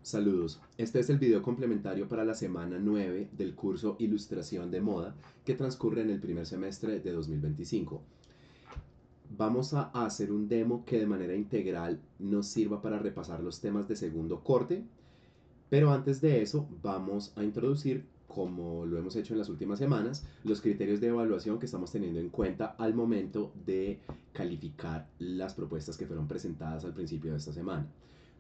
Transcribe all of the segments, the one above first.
Saludos, este es el video complementario para la semana 9 del curso Ilustración de Moda que transcurre en el primer semestre de 2025. Vamos a hacer un demo que de manera integral nos sirva para repasar los temas de segundo corte, pero antes de eso vamos a introducir, como lo hemos hecho en las últimas semanas, los criterios de evaluación que estamos teniendo en cuenta al momento de calificar las propuestas que fueron presentadas al principio de esta semana.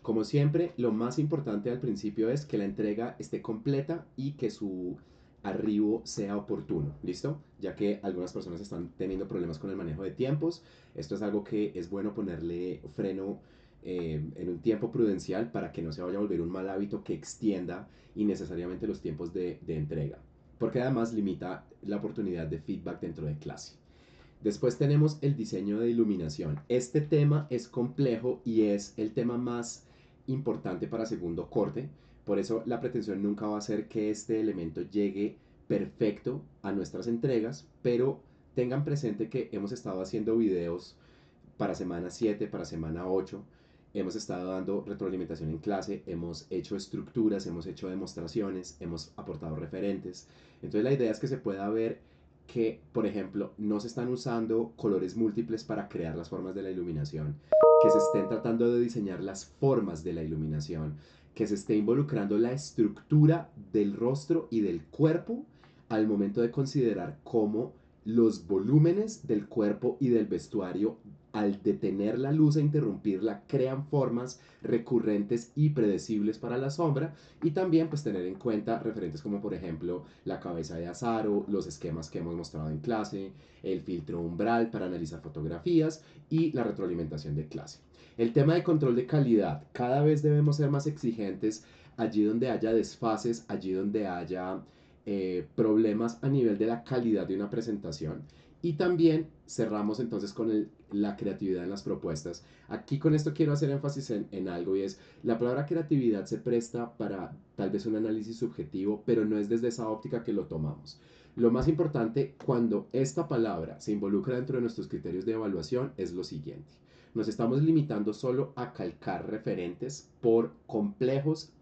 Como siempre, lo más importante al principio es que la entrega esté completa y que su arribo sea oportuno, ¿listo? Ya que algunas personas están teniendo problemas con el manejo de tiempos. Esto es algo que es bueno ponerle freno en un tiempo prudencial para que no se vaya a volver un mal hábito que extienda innecesariamente los tiempos de entrega, porque además limita la oportunidad de feedback dentro de clase. Después tenemos el diseño de iluminación. Este tema es complejo y es el tema más importante para segundo corte. Por eso la pretensión nunca va a ser que este elemento llegue perfecto a nuestras entregas, pero tengan presente que hemos estado haciendo videos para semana 7, para semana 8. Hemos estado dando retroalimentación en clase, hemos hecho estructuras, hemos hecho demostraciones, hemos aportado referentes. Entonces la idea es que se pueda ver que, por ejemplo, no se están usando colores múltiples para crear las formas de la iluminación, que se estén tratando de diseñar las formas de la iluminación, que se esté involucrando la estructura del rostro y del cuerpo al momento de considerar cómo los volúmenes del cuerpo y del vestuario, al detener la luz e interrumpirla, crean formas recurrentes y predecibles para la sombra, y también pues tener en cuenta referentes como por ejemplo la cabeza de Azaro, los esquemas que hemos mostrado en clase, el filtro umbral para analizar fotografías y la retroalimentación de clase. El tema de control de calidad, cada vez debemos ser más exigentes allí donde haya desfases, allí donde haya problemas a nivel de la calidad de una presentación. Y también cerramos entonces con la creatividad en las propuestas. Aquí con esto quiero hacer énfasis en algo, y es la palabra creatividad se presta para tal vez un análisis subjetivo, pero no es desde esa óptica que lo tomamos. Lo más importante cuando esta palabra se involucra dentro de nuestros criterios de evaluación es lo siguiente. Nos estamos limitando solo a calcar referentes, por complejos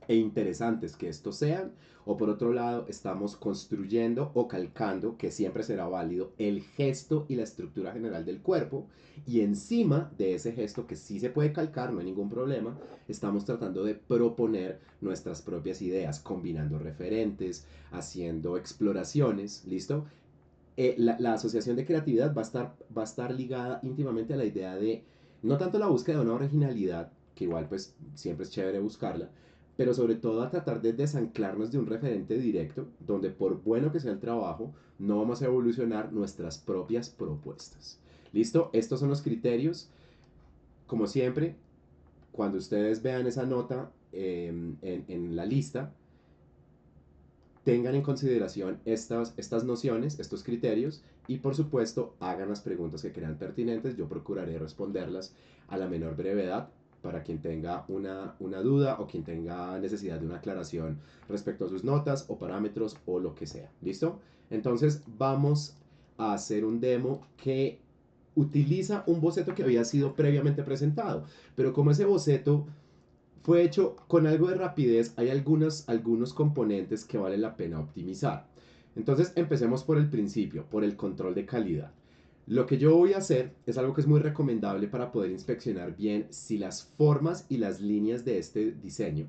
e interesantes que estos sean, o por otro lado estamos construyendo o calcando, que siempre será válido, el gesto y la estructura general del cuerpo, y encima de ese gesto que sí se puede calcar, no hay ningún problema, estamos tratando de proponer nuestras propias ideas, combinando referentes, haciendo exploraciones, ¿listo? La asociación de creatividad va a estar ligada íntimamente a la idea de no tanto la búsqueda de una originalidad, que igual pues siempre es chévere buscarla, pero sobre todo a tratar de desanclarnos de un referente directo, donde por bueno que sea el trabajo, no vamos a evolucionar nuestras propias propuestas. ¿Listo? Estos son los criterios. Como siempre, cuando ustedes vean esa nota en la lista, tengan en consideración estas nociones, estos criterios, y por supuesto hagan las preguntas que crean pertinentes. Yo procuraré responderlas a la menor brevedad para quien tenga una duda o quien tenga necesidad de una aclaración respecto a sus notas o parámetros o lo que sea. ¿Listo? Entonces vamos a hacer un demo que utiliza un boceto que había sido previamente presentado, pero como ese boceto fue hecho con algo de rapidez, hay algunos componentes que vale la pena optimizar. Entonces empecemos por el principio, por el control de calidad. Lo que yo voy a hacer es algo que es muy recomendable para poder inspeccionar bien si las formas y las líneas de este diseño,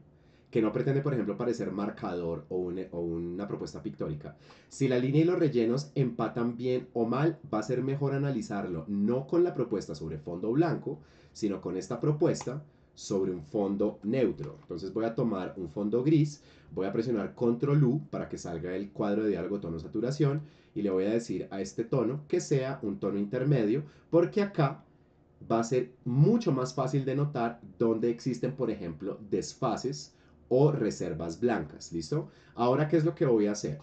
que no pretende por ejemplo parecer marcador o una propuesta pictórica, si la línea y los rellenos empatan bien o mal, va a ser mejor analizarlo no con la propuesta sobre fondo blanco, sino con esta propuesta sobre un fondo neutro. Entonces voy a tomar un fondo gris, voy a presionar control U para que salga el cuadro de diálogo tono saturación, y le voy a decir a este tono que sea un tono intermedio, porque acá va a ser mucho más fácil de notar donde existen, por ejemplo, desfases o reservas blancas. ¿Listo? Ahora, ¿qué es lo que voy a hacer?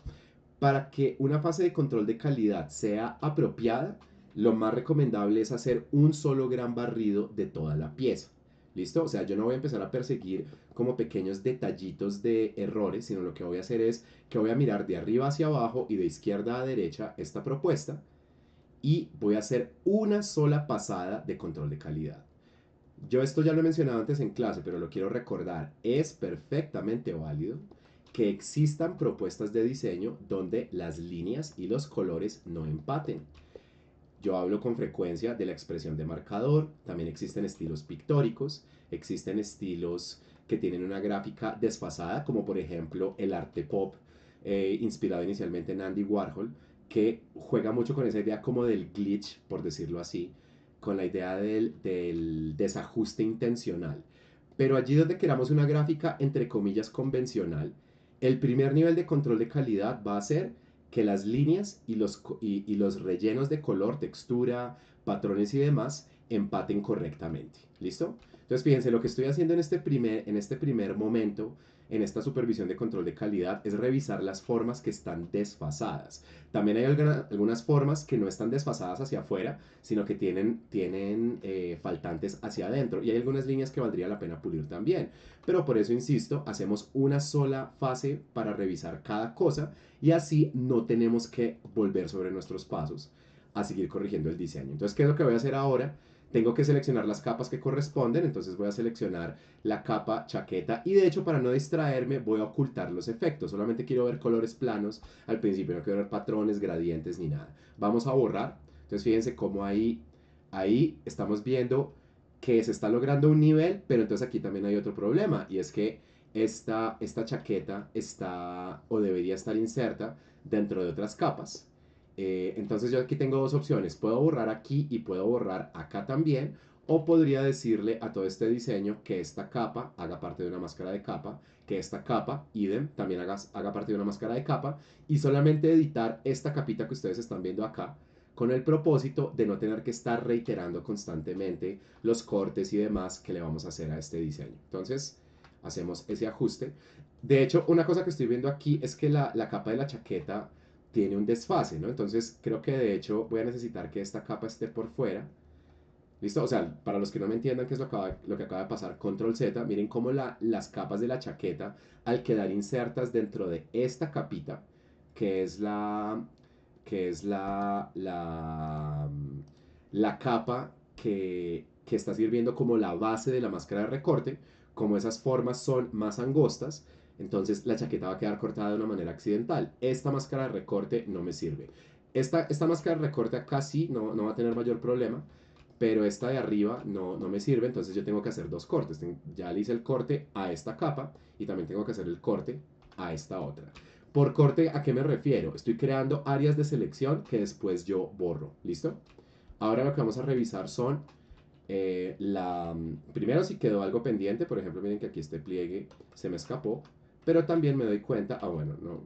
Para que una fase de control de calidad sea apropiada, lo más recomendable es hacer un solo gran barrido de toda la pieza. ¿Listo? O sea, yo no voy a empezar a perseguir como pequeños detallitos de errores, sino lo que voy a hacer es que voy a mirar de arriba hacia abajo y de izquierda a derecha esta propuesta, y voy a hacer una sola pasada de control de calidad. Yo esto ya lo he mencionado antes en clase, pero lo quiero recordar. Es perfectamente válido que existan propuestas de diseño donde las líneas y los colores no empaten. Yo hablo con frecuencia de la expresión de marcador, también existen estilos pictóricos, existen estilos que tienen una gráfica desfasada, como por ejemplo el arte pop, inspirado inicialmente en Andy Warhol, que juega mucho con esa idea como del glitch, por decirlo así, con la idea del desajuste intencional. Pero allí donde queramos una gráfica entre comillas convencional, el primer nivel de control de calidad va a ser que las líneas y los rellenos de color, textura, patrones y demás empaten correctamente. ¿Listo? Entonces fíjense, lo que estoy haciendo en este primer momento, en esta supervisión de control de calidad, es revisar las formas que están desfasadas. También hay algunas formas que no están desfasadas hacia afuera, sino que tienen faltantes hacia adentro. Y hay algunas líneas que valdría la pena pulir también. Pero por eso, insisto, hacemos una sola fase para revisar cada cosa y así no tenemos que volver sobre nuestros pasos a seguir corrigiendo el diseño. Entonces, ¿qué es lo que voy a hacer ahora? Tengo que seleccionar las capas que corresponden, entonces voy a seleccionar la capa chaqueta y de hecho para no distraerme voy a ocultar los efectos, solamente quiero ver colores planos al principio, no quiero ver patrones, gradientes ni nada. Vamos a borrar, entonces fíjense cómo ahí estamos viendo que se está logrando un nivel, pero entonces aquí también hay otro problema y es que esta chaqueta está o debería estar inserta dentro de otras capas. Entonces yo aquí tengo dos opciones, puedo borrar aquí y puedo borrar acá también, o podría decirle a todo este diseño que esta capa haga parte de una máscara de capa, que esta capa, idem, también haga parte de una máscara de capa, y solamente editar esta capita que ustedes están viendo acá, con el propósito de no tener que estar reiterando constantemente los cortes y demás que le vamos a hacer a este diseño. Entonces, hacemos ese ajuste. De hecho, una cosa que estoy viendo aquí es que la capa de la chaqueta tiene un desfase, ¿no? Entonces, creo que de hecho voy a necesitar que esta capa esté por fuera. ¿Listo? O sea, para los que no me entiendan qué es lo que acaba de pasar, control Z, miren cómo las capas de la chaqueta, al quedar insertas dentro de esta capita, que es que es la capa que está sirviendo como la base de la máscara de recorte, como esas formas son más angostas, entonces la chaqueta va a quedar cortada de una manera accidental. Esta máscara de recorte no me sirve. Esta máscara de recorte acá sí no va a tener mayor problema, pero esta de arriba no me sirve, entonces yo tengo que hacer dos cortes. Ya le hice el corte a esta capa y también tengo que hacer el corte a esta otra. Por corte, ¿a qué me refiero? Estoy creando áreas de selección que después yo borro. ¿Listo? Ahora lo que vamos a revisar son primero si quedó algo pendiente, por ejemplo, miren que aquí este pliegue se me escapó, pero también me doy cuenta, bueno, no,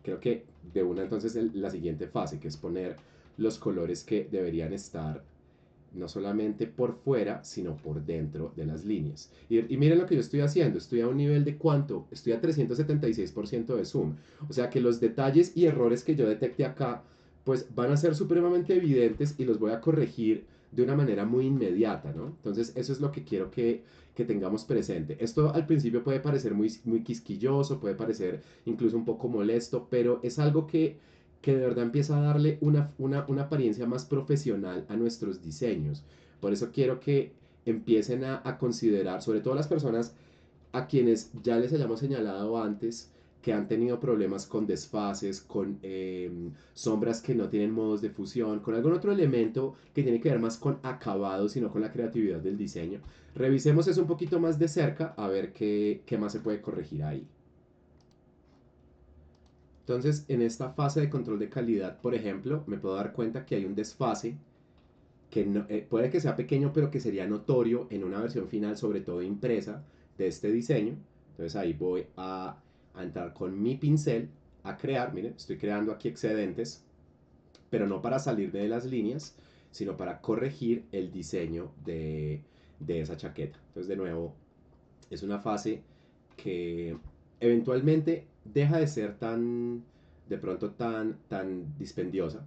creo que de una entonces la siguiente fase, que es poner los colores que deberían estar no solamente por fuera, sino por dentro de las líneas. Y miren lo que yo estoy haciendo, estoy a un nivel de cuánto, estoy a 376% de zoom. O sea que los detalles y errores que yo detecte acá, pues van a ser supremamente evidentes y los voy a corregir de una manera muy inmediata, ¿no? Entonces eso es lo que quiero que tengamos presente. Esto al principio puede parecer muy quisquilloso, puede parecer incluso un poco molesto, pero es algo que de verdad empieza a darle una apariencia más profesional a nuestros diseños. Por eso quiero que empiecen a considerar, sobre todo las personas a quienes ya les hayamos señalado antes que han tenido problemas con desfases, con sombras que no tienen modos de fusión, con algún otro elemento que tiene que ver más con acabado, sino con la creatividad del diseño. Revisemos eso un poquito más de cerca a ver qué más se puede corregir ahí. Entonces, en esta fase de control de calidad, por ejemplo, me puedo dar cuenta que hay un desfase que puede que sea pequeño, pero que sería notorio en una versión final, sobre todo impresa, de este diseño. Entonces ahí voy a entrar con mi pincel a crear, miren, estoy creando aquí excedentes, pero no para salirme de las líneas, sino para corregir el diseño de esa chaqueta. Entonces, de nuevo, es una fase que eventualmente deja de ser de pronto tan dispendiosa,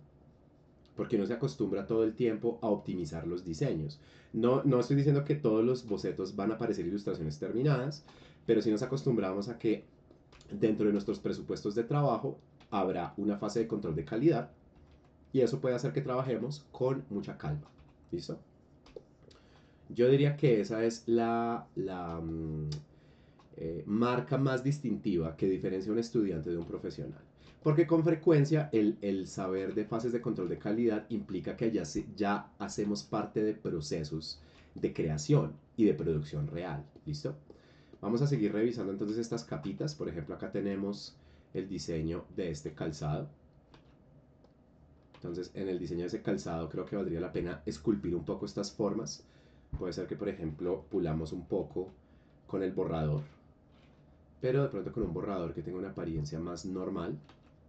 porque uno se acostumbra todo el tiempo a optimizar los diseños. No estoy diciendo que todos los bocetos van a aparecer ilustraciones terminadas, pero sí nos acostumbramos a que dentro de nuestros presupuestos de trabajo habrá una fase de control de calidad y eso puede hacer que trabajemos con mucha calma. ¿Listo? Yo diría que esa es marca más distintiva que diferencia a un estudiante de un profesional. Porque con frecuencia el saber de fases de control de calidad implica que ya hacemos parte de procesos de creación y de producción real. ¿Listo? Vamos a seguir revisando entonces estas capitas. Por ejemplo, acá tenemos el diseño de este calzado. Entonces, en el diseño de ese calzado creo que valdría la pena esculpir un poco estas formas. Puede ser que, por ejemplo, pulamos un poco con el borrador, pero de pronto con un borrador que tenga una apariencia más normal.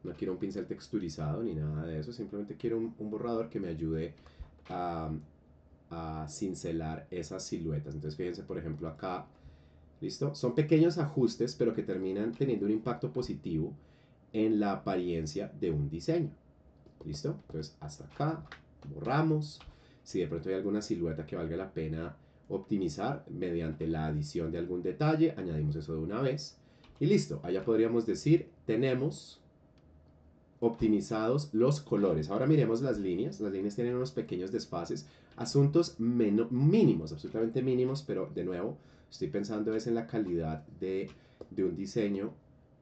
No quiero un pincel texturizado ni nada de eso, simplemente quiero un borrador que me ayude a, a cincelar esas siluetas. Entonces fíjense por ejemplo acá, ¿listo? Son pequeños ajustes pero que terminan teniendo un impacto positivo en la apariencia de un diseño. ¿Listo? Entonces hasta acá, borramos. Si de pronto hay alguna silueta que valga la pena optimizar mediante la adición de algún detalle, añadimos eso de una vez. Y listo, allá podríamos decir, tenemos optimizados los colores. Ahora miremos las líneas. Las líneas tienen unos pequeños desfases, asuntos mínimos, absolutamente mínimos, pero de nuevo, estoy pensando es en la calidad de un diseño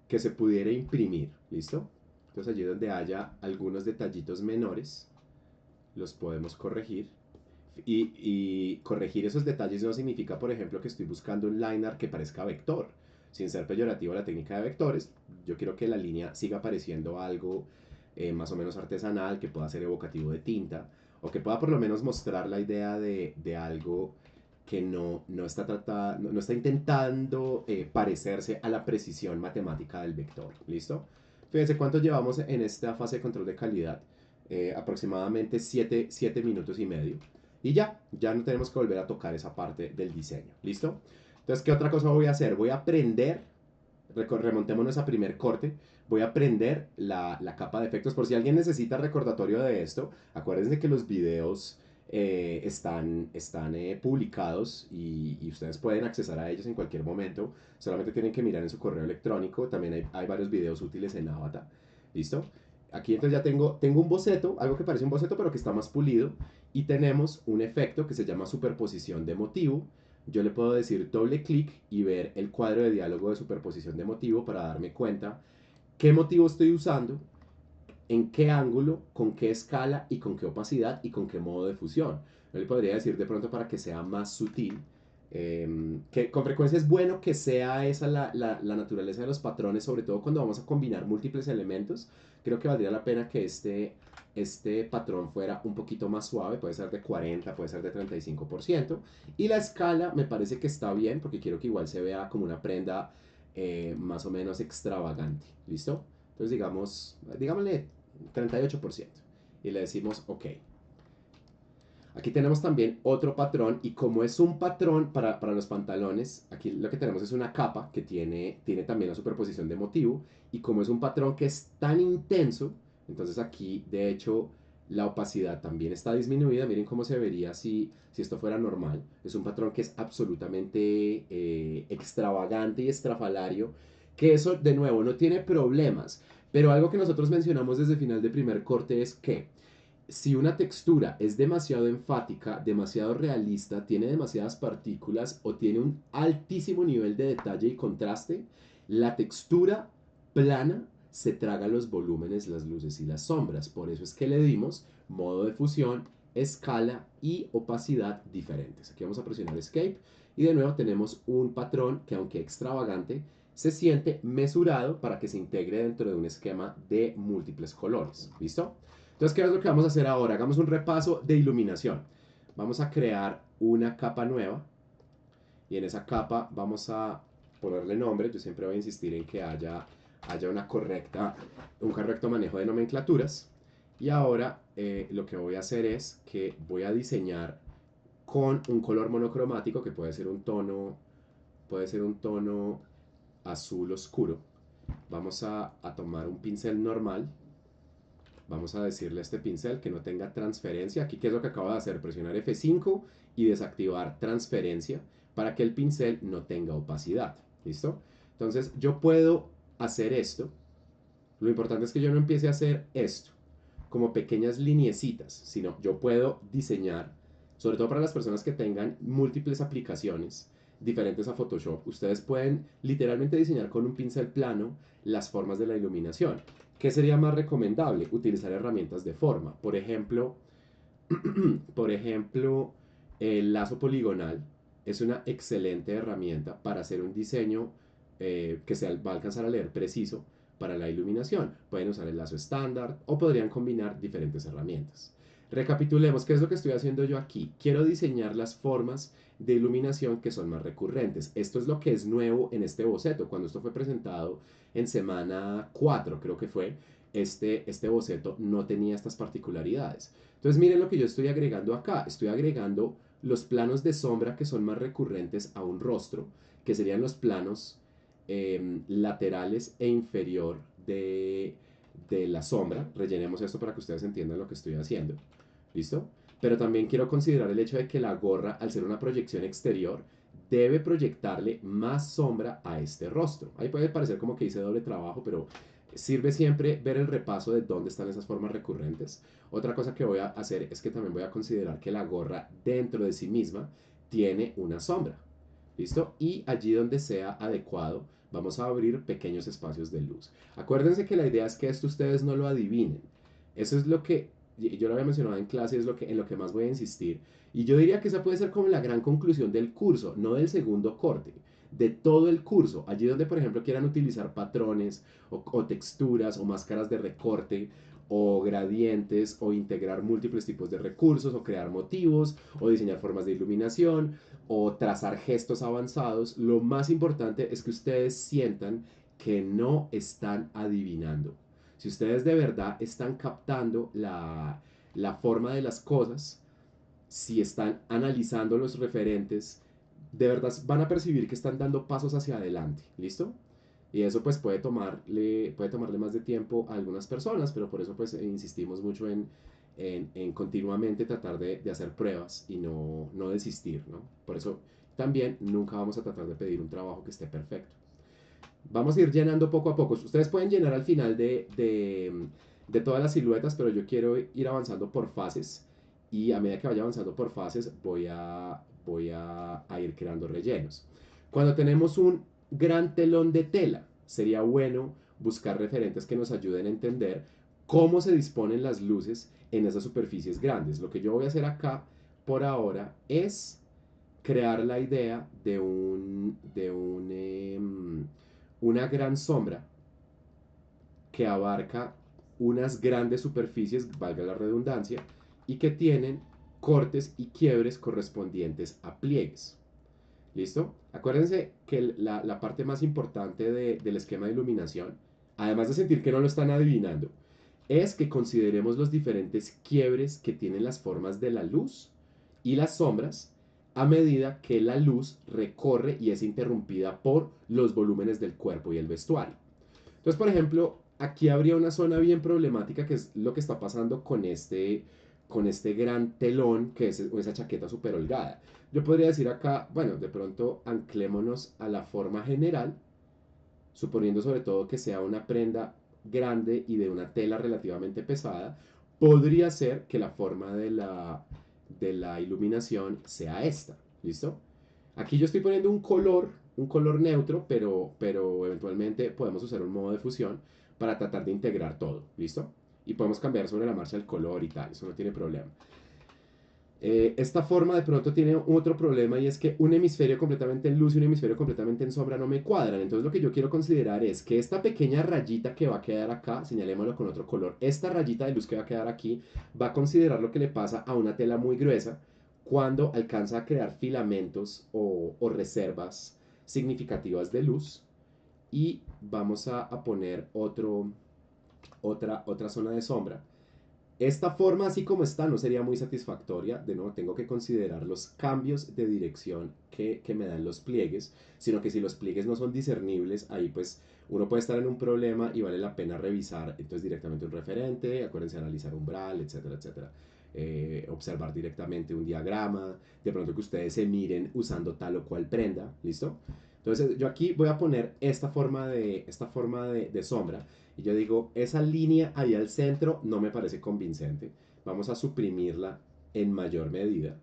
que se pudiera imprimir. ¿Listo? Entonces allí donde haya algunos detallitos menores, los podemos corregir. Y corregir esos detalles no significa, por ejemplo, que estoy buscando un line art que parezca vector. Sin ser peyorativo la técnica de vectores, yo quiero que la línea siga pareciendo algo más o menos artesanal, que pueda ser evocativo de tinta, o que pueda por lo menos mostrar la idea de algo que no está intentando parecerse a la precisión matemática del vector. ¿Listo? Fíjense cuánto llevamos en esta fase de control de calidad. Aproximadamente 7 minutos y medio. Y ya no tenemos que volver a tocar esa parte del diseño. ¿Listo? Entonces, ¿qué otra cosa voy a hacer? Voy a prender, remontémonos a primer corte, voy a prender la capa de efectos. Por si alguien necesita recordatorio de esto, acuérdense que los videos están publicados y ustedes pueden accesar a ellos en cualquier momento. Solamente tienen que mirar en su correo electrónico. También hay varios videos útiles en Avatar. ¿Listo? Aquí entonces ya tengo un boceto, algo que parece un boceto pero que está más pulido. Y tenemos un efecto que se llama superposición de motivo. Yo le puedo decir doble clic y ver el cuadro de diálogo de superposición de motivo para darme cuenta qué motivo estoy usando, en qué ángulo, con qué escala y con qué opacidad y con qué modo de fusión. Yo le podría decir de pronto para que sea más sutil, que con frecuencia es bueno que sea esa la naturaleza de los patrones, sobre todo cuando vamos a combinar múltiples elementos. Creo que valdría la pena que este patrón fuera un poquito más suave, puede ser de 40, puede ser de 35%. Y la escala me parece que está bien porque quiero que igual se vea como una prenda más o menos extravagante. ¿Listo? Entonces digámosle 38%. Y le decimos OK. Aquí tenemos también otro patrón y como es un patrón para los pantalones, aquí lo que tenemos es una capa que tiene también la superposición de motivo y como es un patrón que es tan intenso, entonces aquí de hecho la opacidad también está disminuida. Miren cómo se vería si esto fuera normal. Es un patrón que es absolutamente extravagante y estrafalario, que eso de nuevo no tiene problemas, pero algo que nosotros mencionamos desde el final de primer corte es que si una textura es demasiado enfática, demasiado realista, tiene demasiadas partículas o tiene un altísimo nivel de detalle y contraste, la textura plana se traga los volúmenes, las luces y las sombras. Por eso es que le dimos modo de fusión, escala y opacidad diferentes. Aquí vamos a presionar Escape y de nuevo tenemos un patrón que, aunque extravagante, se siente mesurado para que se integre dentro de un esquema de múltiples colores. ¿Listo? Entonces, ¿qué es lo que vamos a hacer ahora? Hagamos un repaso de iluminación. Vamos a crear una capa nueva y en esa capa vamos a ponerle nombre. Yo siempre voy a insistir en que haya un correcto manejo de nomenclaturas. Y ahora lo que voy a hacer es que voy a diseñar con un color monocromático que puede ser un tono azul oscuro. Vamos a tomar un pincel normal. Vamos a decirle a este pincel que no tenga transferencia. Aquí, ¿qué es lo que acabo de hacer? Presionar F5 y desactivar transferencia para que el pincel no tenga opacidad. ¿Listo? Entonces, yo puedo hacer esto. Lo importante es que yo no empiece a hacer esto como pequeñas liniecitas, sino yo puedo diseñar sobre todo para las personas que tengan múltiples aplicaciones diferentes a Photoshop, ustedes pueden literalmente diseñar con un pincel plano las formas de la iluminación. ¿Qué sería más recomendable? Utilizar herramientas de forma. Por ejemplo, el lazo poligonal es una excelente herramienta para hacer un diseño que se va a alcanzar a leer preciso para la iluminación. Pueden usar el lazo estándar o podrían combinar diferentes herramientas. Recapitulemos, ¿qué es lo que estoy haciendo yo aquí? Quiero diseñar las formas de iluminación que son más recurrentes. Esto es lo que es nuevo en este boceto. Cuando esto fue presentado en semana 4, creo que fue, este boceto no tenía estas particularidades. Entonces miren lo que yo estoy agregando acá. Estoy agregando los planos de sombra que son más recurrentes a un rostro, que serían los planos laterales e inferior de la sombra. Rellenemos esto para que ustedes entiendan lo que estoy haciendo. ¿Listo? Pero también quiero considerar el hecho de que la gorra, al ser una proyección exterior, debe proyectarle más sombra a este rostro. Ahí puede parecer como que hice doble trabajo, pero sirve siempre ver el repaso de dónde están esas formas recurrentes. Otra cosa que voy a hacer es que también voy a considerar que la gorra dentro de sí misma tiene una sombra. ¿Listo? Y allí donde sea adecuado, vamos a abrir pequeños espacios de luz. Acuérdense que la idea es que esto ustedes no lo adivinen. Eso es lo que yo lo había mencionado en clase, es en lo que más voy a insistir. Y yo diría que esa puede ser como la gran conclusión del curso, no del segundo corte, de todo el curso. Allí donde, por ejemplo, quieran utilizar patrones o texturas o máscaras de recorte o gradientes o integrar múltiples tipos de recursos o crear motivos o diseñar formas de iluminación o trazar gestos avanzados, lo más importante es que ustedes sientan que no están adivinando. Si ustedes de verdad están captando la forma de las cosas, si están analizando los referentes, de verdad van a percibir que están dando pasos hacia adelante. ¿Listo? Y eso pues puede tomarle más de tiempo a algunas personas, pero por eso pues insistimos mucho en continuamente tratar de hacer pruebas y no desistir, ¿no? Por eso también nunca vamos a tratar de pedir un trabajo que esté perfecto. Vamos a ir llenando poco a poco. Ustedes pueden llenar al final de todas las siluetas, pero yo quiero ir avanzando por fases. Y a medida que vaya avanzando por fases, voy a ir creando rellenos. Cuando tenemos un gran telón de tela, sería bueno buscar referentes que nos ayuden a entender cómo se disponen las luces en esas superficies grandes. Lo que yo voy a hacer acá por ahora es crear la idea de una gran sombra que abarca unas grandes superficies, valga la redundancia, y que tienen cortes y quiebres correspondientes a pliegues. ¿Listo? Acuérdense que la parte más importante del esquema de iluminación, además de sentir que no lo están adivinando, es que consideremos los diferentes quiebres que tienen las formas de la luz y las sombras a medida que la luz recorre y es interrumpida por los volúmenes del cuerpo y el vestuario. Entonces, por ejemplo, aquí habría una zona bien problemática que es lo que está pasando con este gran telón que es esa chaqueta súper holgada. Yo podría decir acá, bueno, de pronto anclémonos a la forma general, suponiendo sobre todo que sea una prenda grande y de una tela relativamente pesada, podría ser que la forma de la iluminación sea esta. ¿Listo? Aquí yo estoy poniendo un color neutro, pero eventualmente podemos usar un modo de fusión para tratar de integrar todo. ¿Listo? Y podemos cambiar sobre la marcha el color y tal, eso no tiene problema. Esta forma de pronto tiene otro problema y es que un hemisferio completamente en luz y un hemisferio completamente en sombra no me cuadran. Entonces lo que yo quiero considerar es que esta pequeña rayita que va a quedar acá, señalémoslo con otro color, esta rayita de luz que va a quedar aquí va a considerar lo que le pasa a una tela muy gruesa cuando alcanza a crear filamentos o reservas significativas de luz. Y vamos a poner otra zona de sombra. Esta forma así como está no sería muy satisfactoria. De nuevo, tengo que considerar los cambios de dirección que me dan los pliegues, sino que si los pliegues no son discernibles, ahí pues uno puede estar en un problema y vale la pena revisar entonces directamente un referente, acuérdense de analizar umbral, etcétera, etcétera. Observar directamente un diagrama, de pronto que ustedes se miren usando tal o cual prenda, ¿listo? Entonces yo aquí voy a poner esta forma de sombra y yo digo, esa línea ahí al centro no me parece convincente. Vamos a suprimirla en mayor medida.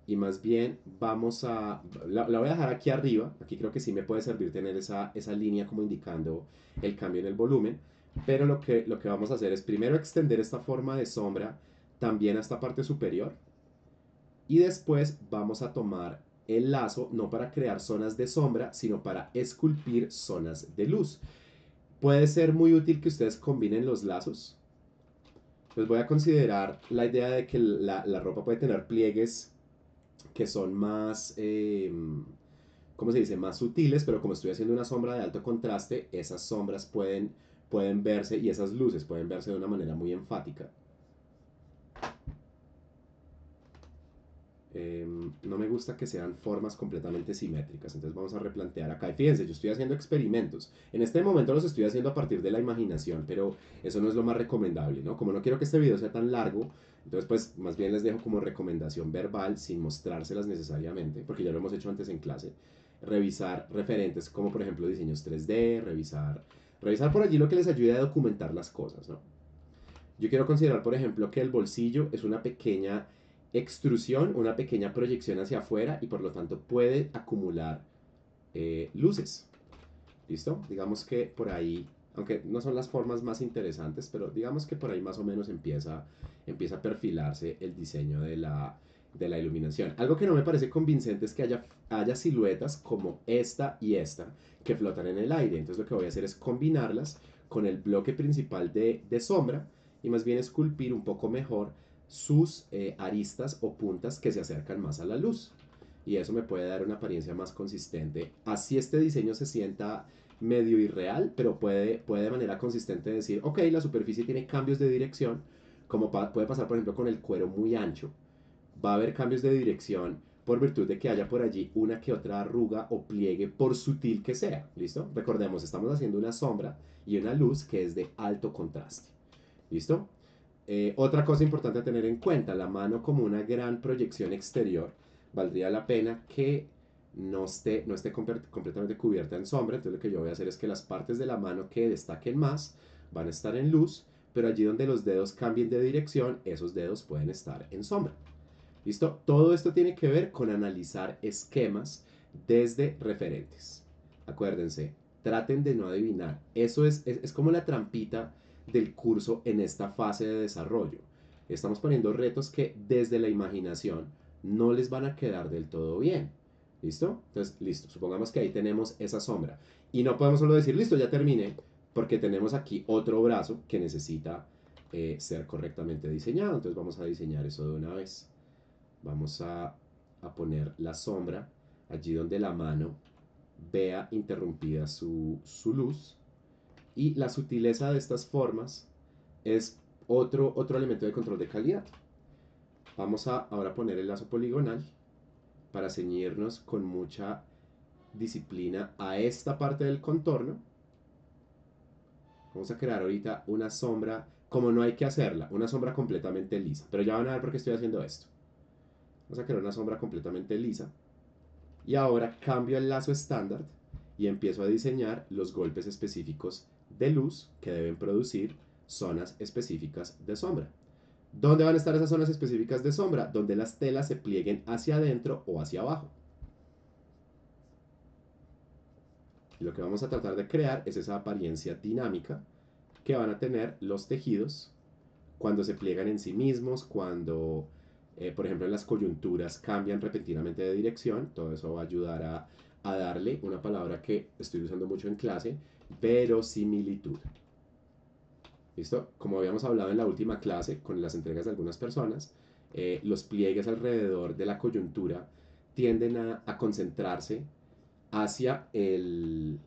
y más bien vamos a, la voy a dejar aquí arriba, aquí creo que sí me puede servir tener esa línea como indicando el cambio en el volumen, pero lo que vamos a hacer es primero extender esta forma de sombra también a esta parte superior y después vamos a tomar el lazo no para crear zonas de sombra, sino para esculpir zonas de luz. Puede ser muy útil que ustedes combinen los lazos. Pues voy a considerar la idea de que la ropa puede tener pliegues que son más, ¿cómo se dice? Más sutiles, pero como estoy haciendo una sombra de alto contraste, esas sombras pueden verse y esas luces pueden verse de una manera muy enfática. No me gusta que sean formas completamente simétricas, entonces vamos a replantear acá. Y fíjense, yo estoy haciendo experimentos. En este momento los estoy haciendo a partir de la imaginación, pero eso no es lo más recomendable, ¿no? Como no quiero que este video sea tan largo, entonces pues más bien les dejo como recomendación verbal sin mostrárselas necesariamente, porque ya lo hemos hecho antes en clase. Revisar referentes como por ejemplo diseños 3D, revisar por allí lo que les ayude a documentar las cosas, ¿no? Yo quiero considerar, por ejemplo, que el bolsillo es una pequeña extrusión, una pequeña proyección hacia afuera y por lo tanto puede acumular luces. ¿Listo? Digamos que por ahí, aunque no son las formas más interesantes, pero digamos que por ahí más o menos empieza a perfilarse el diseño de la iluminación. Algo que no me parece convincente es que haya siluetas como esta y esta que flotan en el aire. Entonces lo que voy a hacer es combinarlas con el bloque principal de sombra y más bien esculpir un poco mejor sus aristas o puntas que se acercan más a la luz. Y eso me puede dar una apariencia más consistente. Así este diseño se sienta medio irreal, pero puede de manera consistente decir, ok, la superficie tiene cambios de dirección, como puede pasar por ejemplo con el cuero muy ancho. Va a haber cambios de dirección por virtud de que haya por allí una que otra arruga o pliegue, por sutil que sea. ¿Listo? Recordemos, estamos haciendo una sombra y una luz que es de alto contraste. ¿Listo? Otra cosa importante a tener en cuenta, la mano como una gran proyección exterior, valdría la pena que no esté completamente cubierta en sombra, entonces lo que yo voy a hacer es que las partes de la mano que destaquen más van a estar en luz, pero allí donde los dedos cambien de dirección, esos dedos pueden estar en sombra. ¿Listo? Todo esto tiene que ver con analizar esquemas desde referentes. Acuérdense, traten de no adivinar. Eso es como la trampita del curso en esta fase de desarrollo. Estamos poniendo retos que desde la imaginación no les van a quedar del todo bien. ¿Listo? Entonces, listo. Supongamos que ahí tenemos esa sombra. Y no podemos solo decir, listo, ya terminé, porque tenemos aquí otro brazo que necesita ser correctamente diseñado. Entonces vamos a diseñar eso de una vez. Vamos a poner la sombra allí donde la mano vea interrumpida su luz. Y la sutileza de estas formas es otro elemento de control de calidad. Vamos a ahora poner el lazo poligonal para ceñirnos con mucha disciplina a esta parte del contorno. Vamos a crear ahorita una sombra, como no hay que hacerla, una sombra completamente lisa. Pero ya van a ver por qué estoy haciendo esto. Vamos a crear una sombra completamente lisa. Y ahora cambio el lazo estándar y empiezo a diseñar los golpes específicos de luz que deben producir zonas específicas de sombra. ¿Dónde van a estar esas zonas específicas de sombra? Donde las telas se plieguen hacia adentro o hacia abajo. Y lo que vamos a tratar de crear es esa apariencia dinámica que van a tener los tejidos cuando se pliegan en sí mismos, cuando, por ejemplo, las coyunturas cambian repentinamente de dirección. Todo eso va a ayudar a darle una palabra que estoy usando mucho en clase, verosimilitud. ¿Listo? Como habíamos hablado en la última clase con las entregas de algunas personas, los pliegues alrededor de la coyuntura tienden a concentrarse hacia el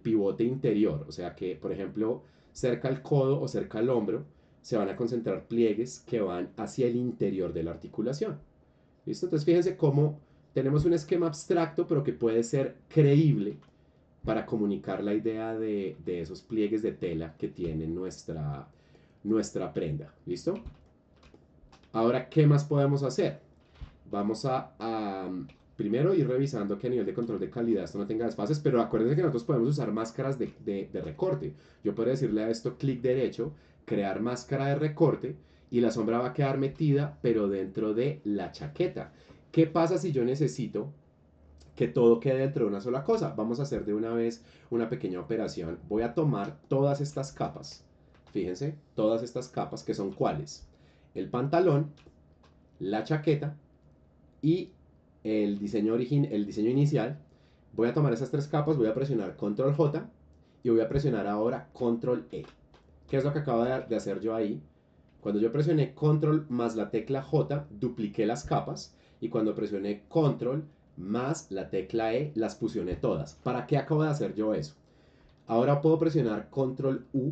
pivote interior. O sea que, por ejemplo, cerca al codo o cerca al hombro, se van a concentrar pliegues que van hacia el interior de la articulación. ¿Listo? Entonces fíjense cómo tenemos un esquema abstracto, pero que puede ser creíble para comunicar la idea de esos pliegues de tela que tiene nuestra prenda. ¿Listo? Ahora, ¿qué más podemos hacer? Vamos a primero ir revisando que a nivel de control de calidad esto no tenga desfases, pero acuérdense que nosotros podemos usar máscaras de recorte. Yo puedo decirle a esto clic derecho, crear máscara de recorte y la sombra va a quedar metida, pero dentro de la chaqueta. ¿Qué pasa si yo necesito que todo quede dentro de una sola cosa? Vamos a hacer de una vez una pequeña operación. Voy a tomar todas estas capas. Fíjense, todas estas capas que son cuáles. El pantalón, la chaqueta y el diseño inicial. Voy a tomar esas tres capas, voy a presionar control J y voy a presionar ahora control E. ¿Qué es lo que acabo de hacer yo ahí? Cuando yo presioné control más la tecla J, dupliqué las capas y cuando presioné control más la tecla E, las fusioné todas. ¿Para qué acabo de hacer yo eso? Ahora puedo presionar control U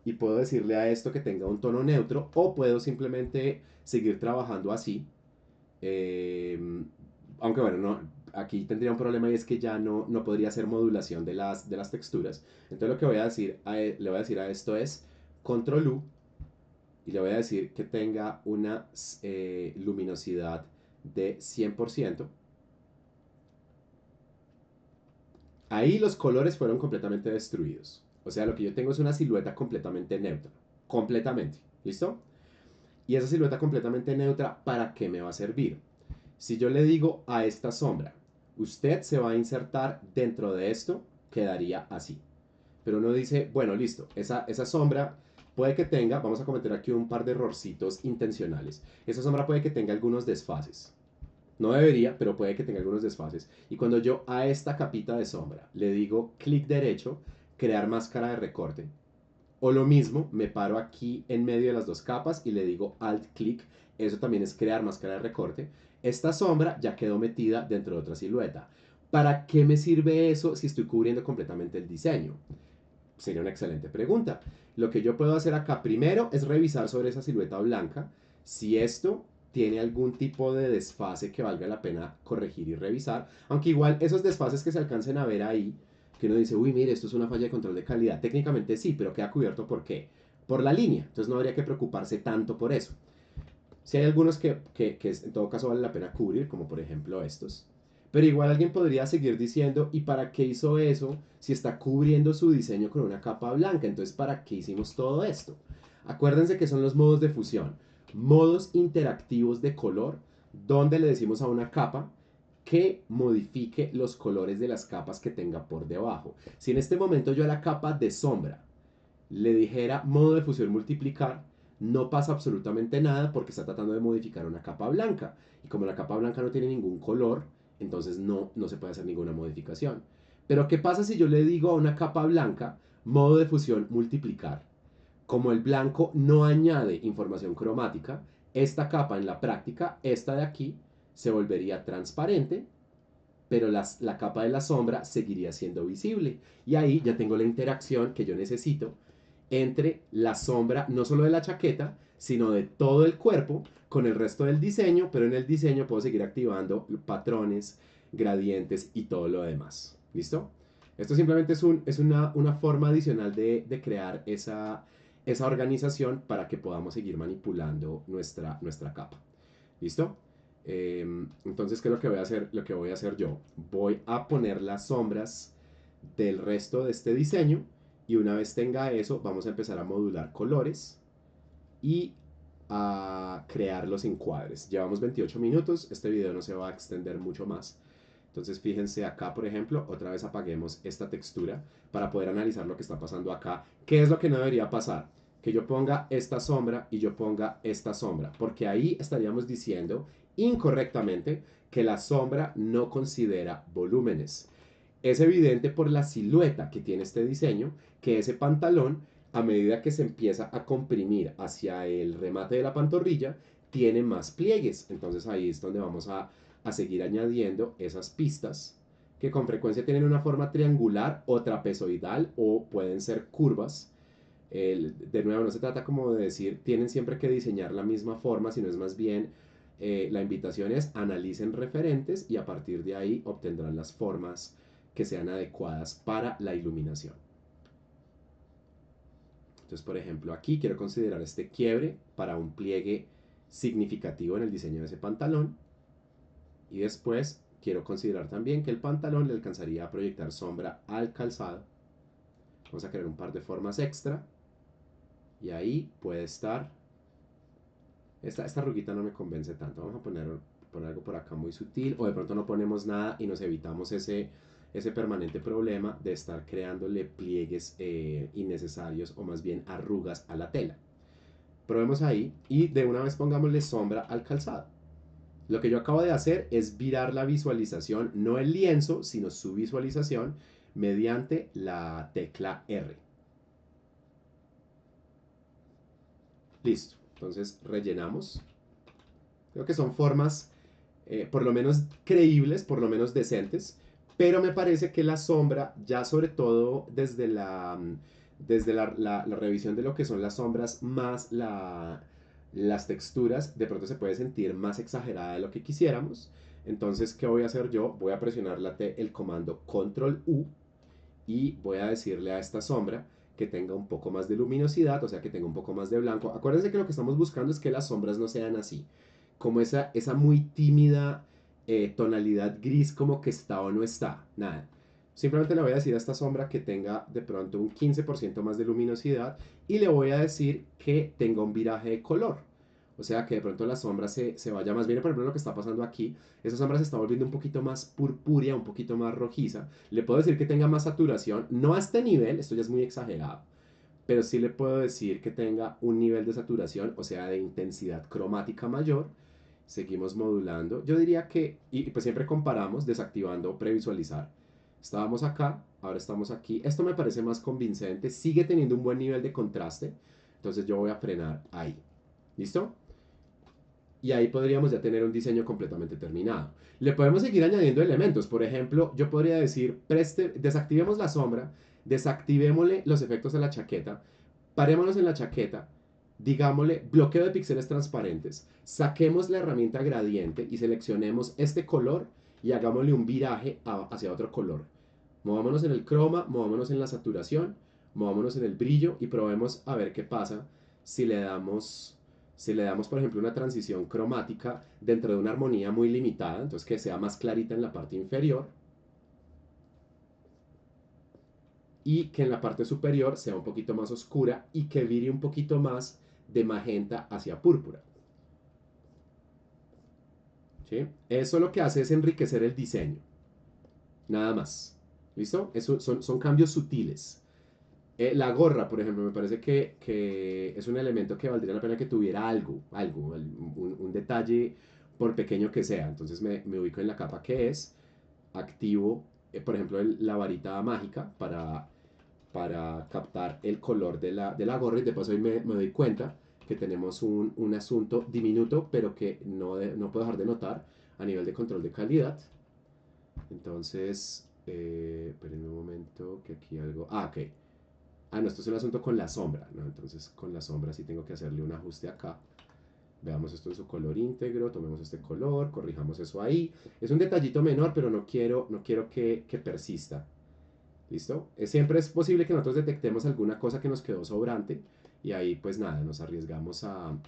y puedo decirle a esto que tenga un tono neutro o puedo simplemente seguir trabajando así. Eh, Aunque bueno, no, aquí tendría un problema y es que ya no podría hacer modulación de las texturas. Entonces lo que voy a decir le voy a decir a esto es control U y le voy a decir que tenga una luminosidad de 100%. Ahí los colores fueron completamente destruidos. O sea, lo que yo tengo es una silueta completamente neutra. Completamente. ¿Listo? Y esa silueta completamente neutra, ¿para qué me va a servir? Si yo le digo a esta sombra, usted se va a insertar dentro de esto, quedaría así. Pero uno dice, bueno, listo, esa sombra puede que tenga, vamos a cometer aquí un par de errorcitos intencionales. Esa sombra puede que tenga algunos desfases. No debería, pero puede que tenga algunos desfases. Y cuando yo a esta capita de sombra le digo clic derecho, crear máscara de recorte, o lo mismo, me paro aquí en medio de las dos capas y le digo alt clic, eso también es crear máscara de recorte, esta sombra ya quedó metida dentro de otra silueta. ¿Para qué me sirve eso si estoy cubriendo completamente el diseño? Sería una excelente pregunta. Lo que yo puedo hacer acá primero es revisar sobre esa silueta blanca si esto tiene algún tipo de desfase que valga la pena corregir y revisar. Aunque igual esos desfases que se alcancen a ver ahí, que uno dice, uy, mire, esto es una falla de control de calidad. Técnicamente sí, pero queda cubierto ¿por qué? Por la línea. Entonces no habría que preocuparse tanto por eso. Si hay algunos que en todo caso vale la pena cubrir, como por ejemplo estos. Pero igual alguien podría seguir diciendo, ¿y para qué hizo eso si está cubriendo su diseño con una capa blanca? Entonces, ¿para qué hicimos todo esto? Acuérdense que son los modos de fusión. Modos interactivos de color, donde le decimos a una capa que modifique los colores de las capas que tenga por debajo. Si en este momento yo a la capa de sombra le dijera modo de fusión multiplicar, no pasa absolutamente nada porque está tratando de modificar una capa blanca. Y como la capa blanca no tiene ningún color, entonces no se puede hacer ninguna modificación. Pero ¿qué pasa si yo le digo a una capa blanca modo de fusión multiplicar? Como el blanco no añade información cromática, esta capa en la práctica, esta de aquí, se volvería transparente, pero la capa de la sombra seguiría siendo visible. Y ahí ya tengo la interacción que yo necesito entre la sombra, no solo de la chaqueta, sino de todo el cuerpo con el resto del diseño, pero en el diseño puedo seguir activando patrones, gradientes y todo lo demás. ¿Listo? Esto simplemente es una forma adicional de crear esa organización para que podamos seguir manipulando nuestra capa. ¿Listo? Entonces, ¿qué es lo que voy a hacer? Lo que voy a hacer yo, voy a poner las sombras del resto de este diseño y una vez tenga eso, vamos a empezar a modular colores y a crear los encuadres. Llevamos 28 minutos, este video no se va a extender mucho más. Entonces fíjense acá, por ejemplo, otra vez apaguemos esta textura para poder analizar lo que está pasando acá. ¿Qué es lo que no debería pasar? Que yo ponga esta sombra y yo ponga esta sombra, porque ahí estaríamos diciendo incorrectamente que la sombra no considera volúmenes. Es evidente por la silueta que tiene este diseño que ese pantalón, a medida que se empieza a comprimir hacia el remate de la pantorrilla, tiene más pliegues. Entonces ahí es donde vamos a seguir añadiendo esas pistas que con frecuencia tienen una forma triangular o trapezoidal o pueden ser curvas. De nuevo, no se trata como de decir tienen siempre que diseñar la misma forma, sino es más bien la invitación es analicen referentes y a partir de ahí obtendrán las formas que sean adecuadas para la iluminación. Entonces, por ejemplo, aquí quiero considerar este quiebre para un pliegue significativo en el diseño de ese pantalón. Y después quiero considerar también que el pantalón le alcanzaría a proyectar sombra al calzado. Vamos a crear un par de formas extra. Y ahí puede estar. Esta ruguita no me convence tanto. Vamos a poner poner algo por acá muy sutil, o de pronto no ponemos nada y nos evitamos ese permanente problema de estar creándole pliegues innecesarios o más bien arrugas a la tela. Probemos ahí y de una vez pongámosle sombra al calzado. Lo que yo acabo de hacer es virar la visualización, no el lienzo, sino su visualización mediante la tecla R. Listo. Entonces rellenamos. Creo que son formas por lo menos creíbles, por lo menos decentes, pero me parece que la sombra, ya sobre todo desde la revisión de lo que son las sombras más las texturas, de pronto se puede sentir más exagerada de lo que quisiéramos. Entonces, ¿qué voy a hacer yo? Voy a presionar el comando Control U y voy a decirle a esta sombra que tenga un poco más de luminosidad, o sea, que tenga un poco más de blanco. Acuérdense que lo que estamos buscando es que las sombras no sean así, como esa muy tímida tonalidad gris, como que está o no está, nada. Simplemente le voy a decir a esta sombra que tenga de pronto un 15% más de luminosidad y le voy a decir que tenga un viraje de color. O sea, que de pronto la sombra se vaya más bien, por ejemplo, lo que está pasando aquí. Esa sombra se está volviendo un poquito más purpúrea, un poquito más rojiza. Le puedo decir que tenga más saturación, no a este nivel, esto ya es muy exagerado, pero sí le puedo decir que tenga un nivel de saturación, o sea, de intensidad cromática mayor. Seguimos modulando. Yo diría que, y pues siempre comparamos desactivando previsualizar. Estábamos acá, ahora estamos aquí. Esto me parece más convincente, sigue teniendo un buen nivel de contraste, entonces yo voy a frenar ahí. ¿Listo? Y ahí podríamos ya tener un diseño completamente terminado. Le podemos seguir añadiendo elementos. Por ejemplo, yo podría decir, desactivemos la sombra, desactivémosle los efectos a la chaqueta, parémonos en la chaqueta, digámosle bloqueo de píxeles transparentes, saquemos la herramienta gradiente y seleccionemos este color y hagámosle un viraje hacia otro color. Movámonos en el croma, movámonos en la saturación, movámonos en el brillo y probemos a ver qué pasa si le damos por ejemplo, una transición cromática dentro de una armonía muy limitada, entonces que sea más clarita en la parte inferior y que en la parte superior sea un poquito más oscura y que vire un poquito más de magenta hacia púrpura. ¿Sí? Eso lo que hace es enriquecer el diseño. Nada más. ¿Listo? Eso son cambios sutiles. La gorra, por ejemplo, me parece que es un elemento que valdría la pena que tuviera un detalle por pequeño que sea. Entonces me ubico en la capa que es, activo, por ejemplo, la varita mágica para captar el color de la gorra y de paso ahí me doy cuenta que tenemos un asunto diminuto, pero que no puedo dejar de notar a nivel de control de calidad. Entonces, esperen un momento que aquí algo... Ah, ok. Ah, no, esto es un asunto con la sombra, ¿no? Entonces con la sombra sí tengo que hacerle un ajuste acá. Veamos esto en su color íntegro, tomemos este color, corrijamos eso ahí. Es un detallito menor, pero no quiero que persista. ¿Listo? Siempre es posible que nosotros detectemos alguna cosa que nos quedó sobrante y ahí pues nada, nos arriesgamos a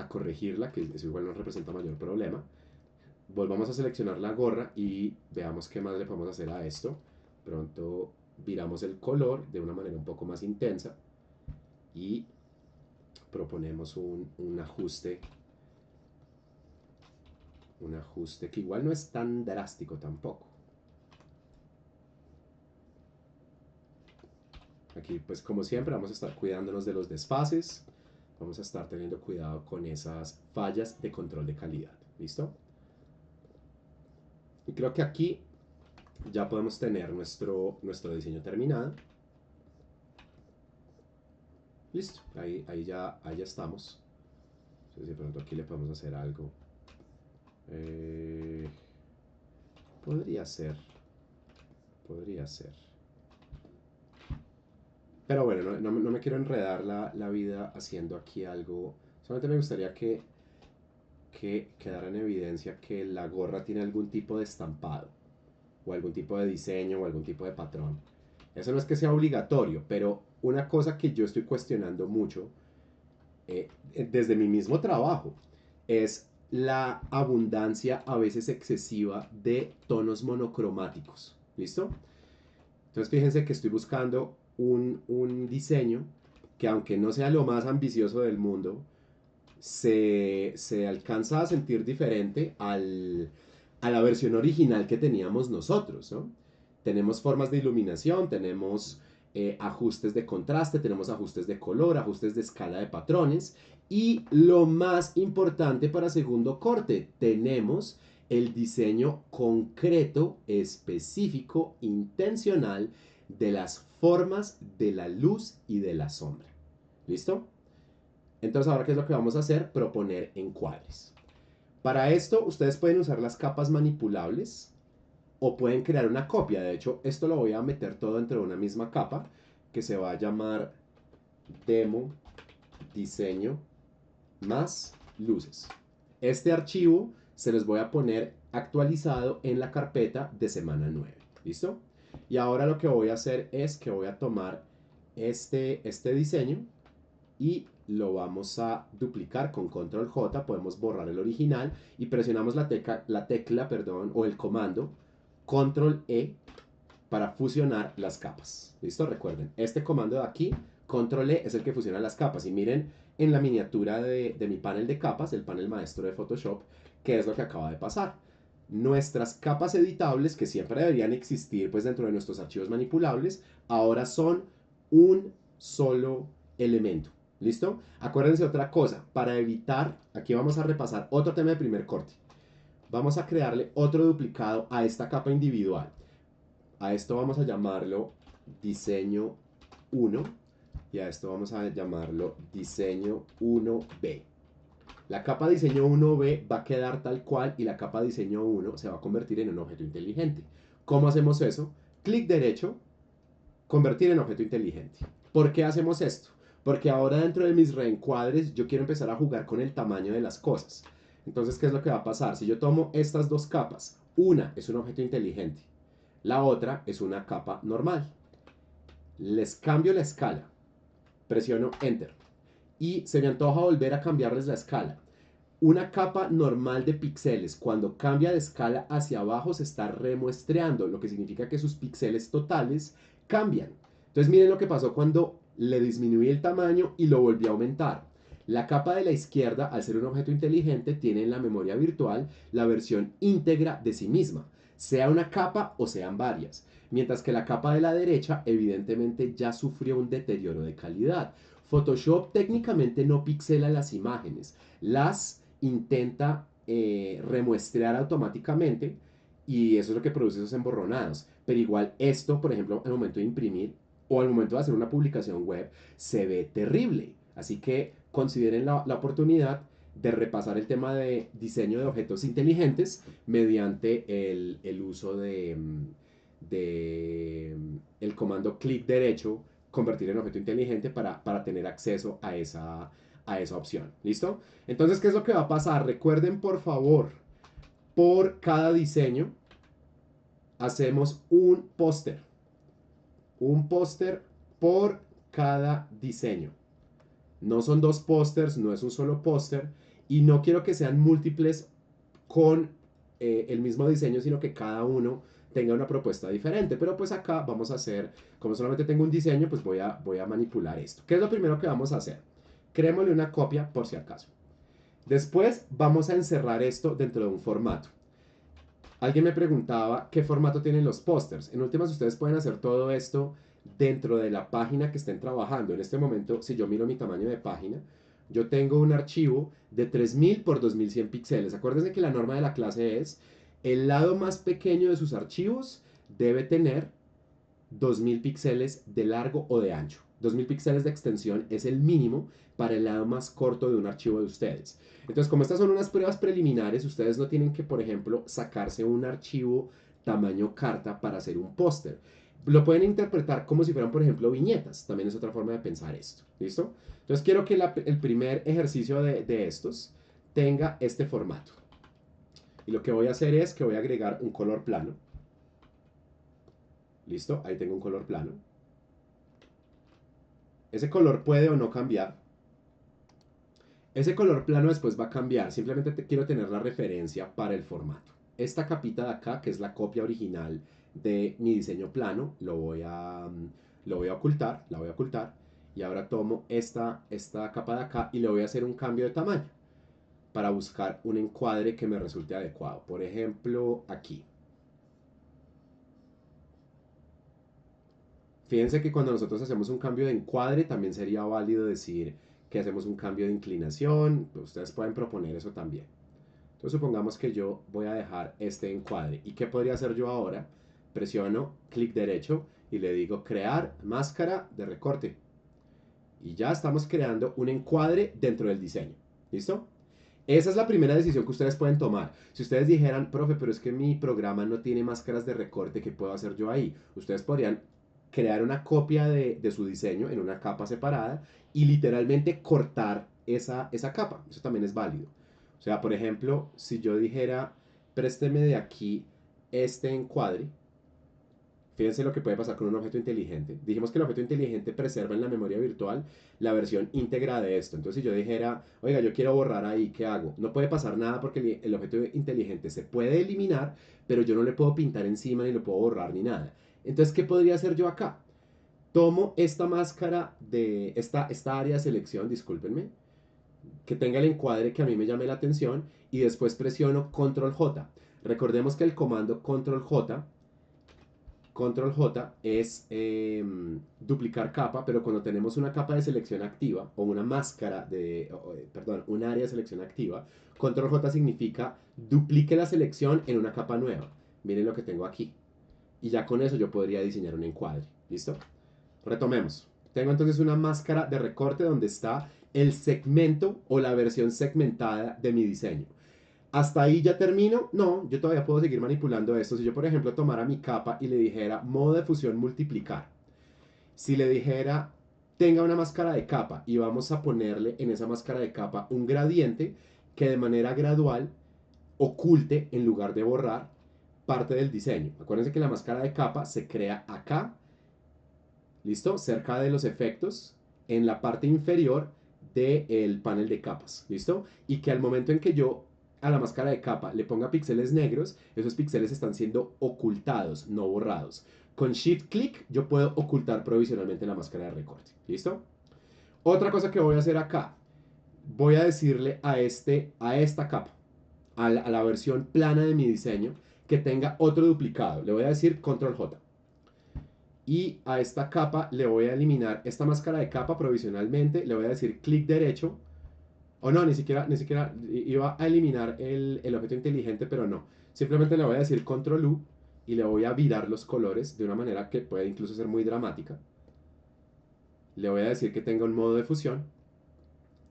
corregirla, que eso igual nos representa mayor problema. Volvamos a seleccionar la gorra y veamos qué más le podemos hacer a esto. Pronto viramos el color de una manera un poco más intensa y proponemos un ajuste que igual no es tan drástico tampoco. Aquí pues como siempre vamos a estar cuidándonos de los desfases, vamos a estar teniendo cuidado con esas fallas de control de calidad. ¿Listo? Y creo que aquí ya podemos tener nuestro diseño terminado. Listo, ahí ya estamos. Entonces de pronto aquí le podemos hacer algo. Eh, podría ser. Podría ser. Pero bueno, no me quiero enredar la vida haciendo aquí algo. Solamente me gustaría que quedara en evidencia que la gorra tiene algún tipo de estampado, o algún tipo de diseño, o algún tipo de patrón. Eso no es que sea obligatorio, pero una cosa que yo estoy cuestionando mucho desde mi mismo trabajo es la abundancia a veces excesiva de tonos monocromáticos. ¿Listo? Entonces fíjense que estoy buscando un diseño que aunque no sea lo más ambicioso del mundo, se alcanza a sentir diferente a la versión original que teníamos nosotros, ¿no? Tenemos formas de iluminación, tenemos ajustes de contraste, tenemos ajustes de color, ajustes de escala de patrones y lo más importante para segundo corte, tenemos el diseño concreto, específico, intencional de las formas de la luz y de la sombra. ¿Listo? Entonces, ahora, ¿qué es lo que vamos a hacer? Proponer encuadres. Para esto, ustedes pueden usar las capas manipulables o pueden crear una copia. De hecho, esto lo voy a meter todo dentro de una misma capa que se va a llamar demo diseño más luces. Este archivo se los voy a poner actualizado en la carpeta de semana 9. ¿Listo? Y ahora lo que voy a hacer es que voy a tomar este diseño y lo vamos a duplicar con control J, podemos borrar el original y presionamos la tecla o el comando control E para fusionar las capas. ¿Listo? Recuerden, este comando de aquí, control E, es el que fusiona las capas. Y miren en la miniatura de mi panel de capas, el panel maestro de Photoshop, qué es lo que acaba de pasar. Nuestras capas editables, que siempre deberían existir pues dentro de nuestros archivos manipulables, ahora son un solo elemento. ¿Listo? Acuérdense otra cosa, para evitar, aquí vamos a repasar otro tema de primer corte. Vamos a crearle otro duplicado a esta capa individual. A esto vamos a llamarlo diseño 1 y a esto vamos a llamarlo diseño 1B. La capa diseño 1B va a quedar tal cual y la capa diseño 1 se va a convertir en un objeto inteligente. ¿Cómo hacemos eso? Clic derecho, convertir en objeto inteligente. ¿Por qué hacemos esto? Porque ahora dentro de mis reencuadres yo quiero empezar a jugar con el tamaño de las cosas. Entonces, ¿qué es lo que va a pasar? Si yo tomo estas dos capas, una es un objeto inteligente, la otra es una capa normal. Les cambio la escala, presiono Enter y se me antoja volver a cambiarles la escala. Una capa normal de píxeles, cuando cambia de escala hacia abajo, se está remuestreando, lo que significa que sus píxeles totales cambian. Entonces miren lo que pasó cuando le disminuí el tamaño y lo volví a aumentar. La capa de la izquierda, al ser un objeto inteligente, tiene en la memoria virtual la versión íntegra de sí misma, sea una capa o sean varias. Mientras que la capa de la derecha, evidentemente, ya sufrió un deterioro de calidad. Photoshop técnicamente no pixela las imágenes, las intenta remuestrear automáticamente y eso es lo que produce esos emborronados. Pero igual esto, por ejemplo, al momento de imprimir o al momento de hacer una publicación web, se ve terrible. Así que consideren la oportunidad de repasar el tema de diseño de objetos inteligentes mediante el uso de el comando clic derecho, convertir en objeto inteligente para tener acceso a esa opción. ¿Listo? Entonces, ¿qué es lo que va a pasar? Recuerden, por favor, por cada diseño hacemos un póster. Un póster por cada diseño. No son dos pósters, no es un solo póster. Y no quiero que sean múltiples con el mismo diseño, sino que cada uno tenga una propuesta diferente. Pero pues acá vamos a hacer, como solamente tengo un diseño, pues voy a manipular esto. ¿Qué es lo primero que vamos a hacer? Creémosle una copia por si acaso. Después vamos a encerrar esto dentro de un formato. Alguien me preguntaba qué formato tienen los pósters. En últimas, ustedes pueden hacer todo esto dentro de la página que estén trabajando. En este momento, si yo miro mi tamaño de página, yo tengo un archivo de 3000 por 2100 píxeles. Acuérdense que la norma de la clase es el lado más pequeño de sus archivos debe tener 2000 píxeles de largo o de ancho. 2000 píxeles de extensión es el mínimo para el lado más corto de un archivo de ustedes. Entonces, como estas son unas pruebas preliminares, ustedes no tienen que, por ejemplo, sacarse un archivo tamaño carta para hacer un póster. Lo pueden interpretar como si fueran, por ejemplo, viñetas. También es otra forma de pensar esto. ¿Listo? Entonces, quiero que el primer ejercicio de estos tenga este formato. Y lo que voy a hacer es que voy a agregar un color plano. ¿Listo? Ahí tengo un color plano. Ese color puede o no cambiar. Ese color plano después va a cambiar. Simplemente quiero tener la referencia para el formato. Esta capita de acá, que es la copia original de mi diseño plano, lo voy a ocultar, la voy a ocultar. Y ahora tomo esta capa de acá y le voy a hacer un cambio de tamaño para buscar un encuadre que me resulte adecuado. Por ejemplo, aquí. Fíjense que cuando nosotros hacemos un cambio de encuadre, también sería válido decir que hacemos un cambio de inclinación. Ustedes pueden proponer eso también. Entonces supongamos que yo voy a dejar este encuadre. ¿Y qué podría hacer yo ahora? Presiono clic derecho y le digo crear máscara de recorte. Y ya estamos creando un encuadre dentro del diseño. ¿Listo? Esa es la primera decisión que ustedes pueden tomar. Si ustedes dijeran, profe, pero es que mi programa no tiene máscaras de recorte, ¿qué puedo hacer yo ahí? Ustedes podrían crear una copia de su diseño en una capa separada y literalmente cortar esa capa. Eso también es válido. O sea, por ejemplo, si yo dijera, présteme de aquí este encuadre, fíjense lo que puede pasar con un objeto inteligente. Dijimos que el objeto inteligente preserva en la memoria virtual la versión íntegra de esto. Entonces, si yo dijera, oiga, yo quiero borrar ahí, ¿qué hago? No puede pasar nada porque el objeto inteligente se puede eliminar, pero yo no le puedo pintar encima ni lo puedo borrar ni nada. Entonces, ¿qué podría hacer yo acá? Tomo esta máscara de esta área de selección, discúlpenme, que tenga el encuadre que a mí me llame la atención y después presiono Control J. Recordemos que el comando Control J es duplicar capa, pero cuando tenemos una capa de selección activa o una máscara perdón, un área de selección activa, Control J significa duplique la selección en una capa nueva. Miren lo que tengo aquí. Y ya con eso yo podría diseñar un encuadre. ¿Listo? Retomemos. Tengo entonces una máscara de recorte donde está el segmento o la versión segmentada de mi diseño. ¿Hasta ahí ya termino? No, yo todavía puedo seguir manipulando esto. Si yo, por ejemplo, tomara mi capa y le dijera modo de fusión multiplicar, si le dijera tenga una máscara de capa y vamos a ponerle en esa máscara de capa un gradiente que de manera gradual oculte en lugar de borrar parte del diseño. Acuérdense que la máscara de capa se crea acá, ¿listo? Cerca de los efectos, en la parte inferior del panel de capas, ¿listo? Y que al momento en que yo a la máscara de capa le ponga píxeles negros, esos píxeles están siendo ocultados, no borrados. Con Shift Click yo puedo ocultar provisionalmente la máscara de recorte, ¿listo? Otra cosa que voy a hacer acá, voy a decirle a esta capa, a la versión plana de mi diseño, que tenga otro duplicado. Le voy a decir Control J. Y a esta capa le voy a eliminar esta máscara de capa provisionalmente. Le voy a decir clic derecho. O no, ni siquiera iba a eliminar el objeto inteligente, pero no. Simplemente le voy a decir control U y le voy a virar los colores de una manera que puede incluso ser muy dramática. Le voy a decir que tenga un modo de fusión.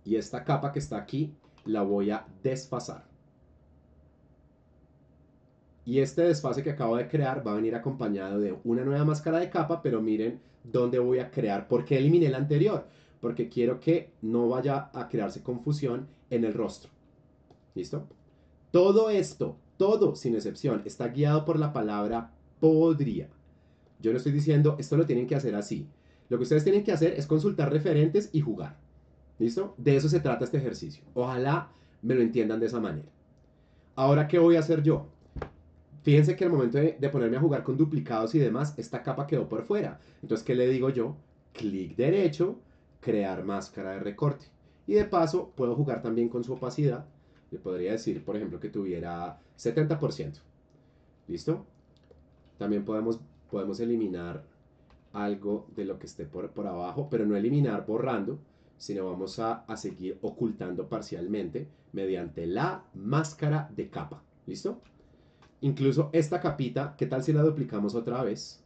Y esta capa que está aquí la voy a desfasar. Y este desfase que acabo de crear va a venir acompañado de una nueva máscara de capa, pero miren dónde voy a crear. ¿Por qué eliminé la anterior? Porque quiero que no vaya a crearse confusión en el rostro. ¿Listo? Todo esto, todo sin excepción, está guiado por la palabra podría. Yo no estoy diciendo esto lo tienen que hacer así. Lo que ustedes tienen que hacer es consultar referentes y jugar. ¿Listo? De eso se trata este ejercicio. Ojalá me lo entiendan de esa manera. Ahora, ¿qué voy a hacer yo? Fíjense que al momento de ponerme a jugar con duplicados y demás, esta capa quedó por fuera. Entonces, ¿qué le digo yo? Clic derecho, crear máscara de recorte. Y de paso, puedo jugar también con su opacidad. Le podría decir, por ejemplo, que tuviera 70%. ¿Listo? También podemos eliminar algo de lo que esté por abajo, pero no eliminar borrando, sino vamos a seguir ocultando parcialmente mediante la máscara de capa. ¿Listo? Incluso esta capita, ¿qué tal si la duplicamos otra vez?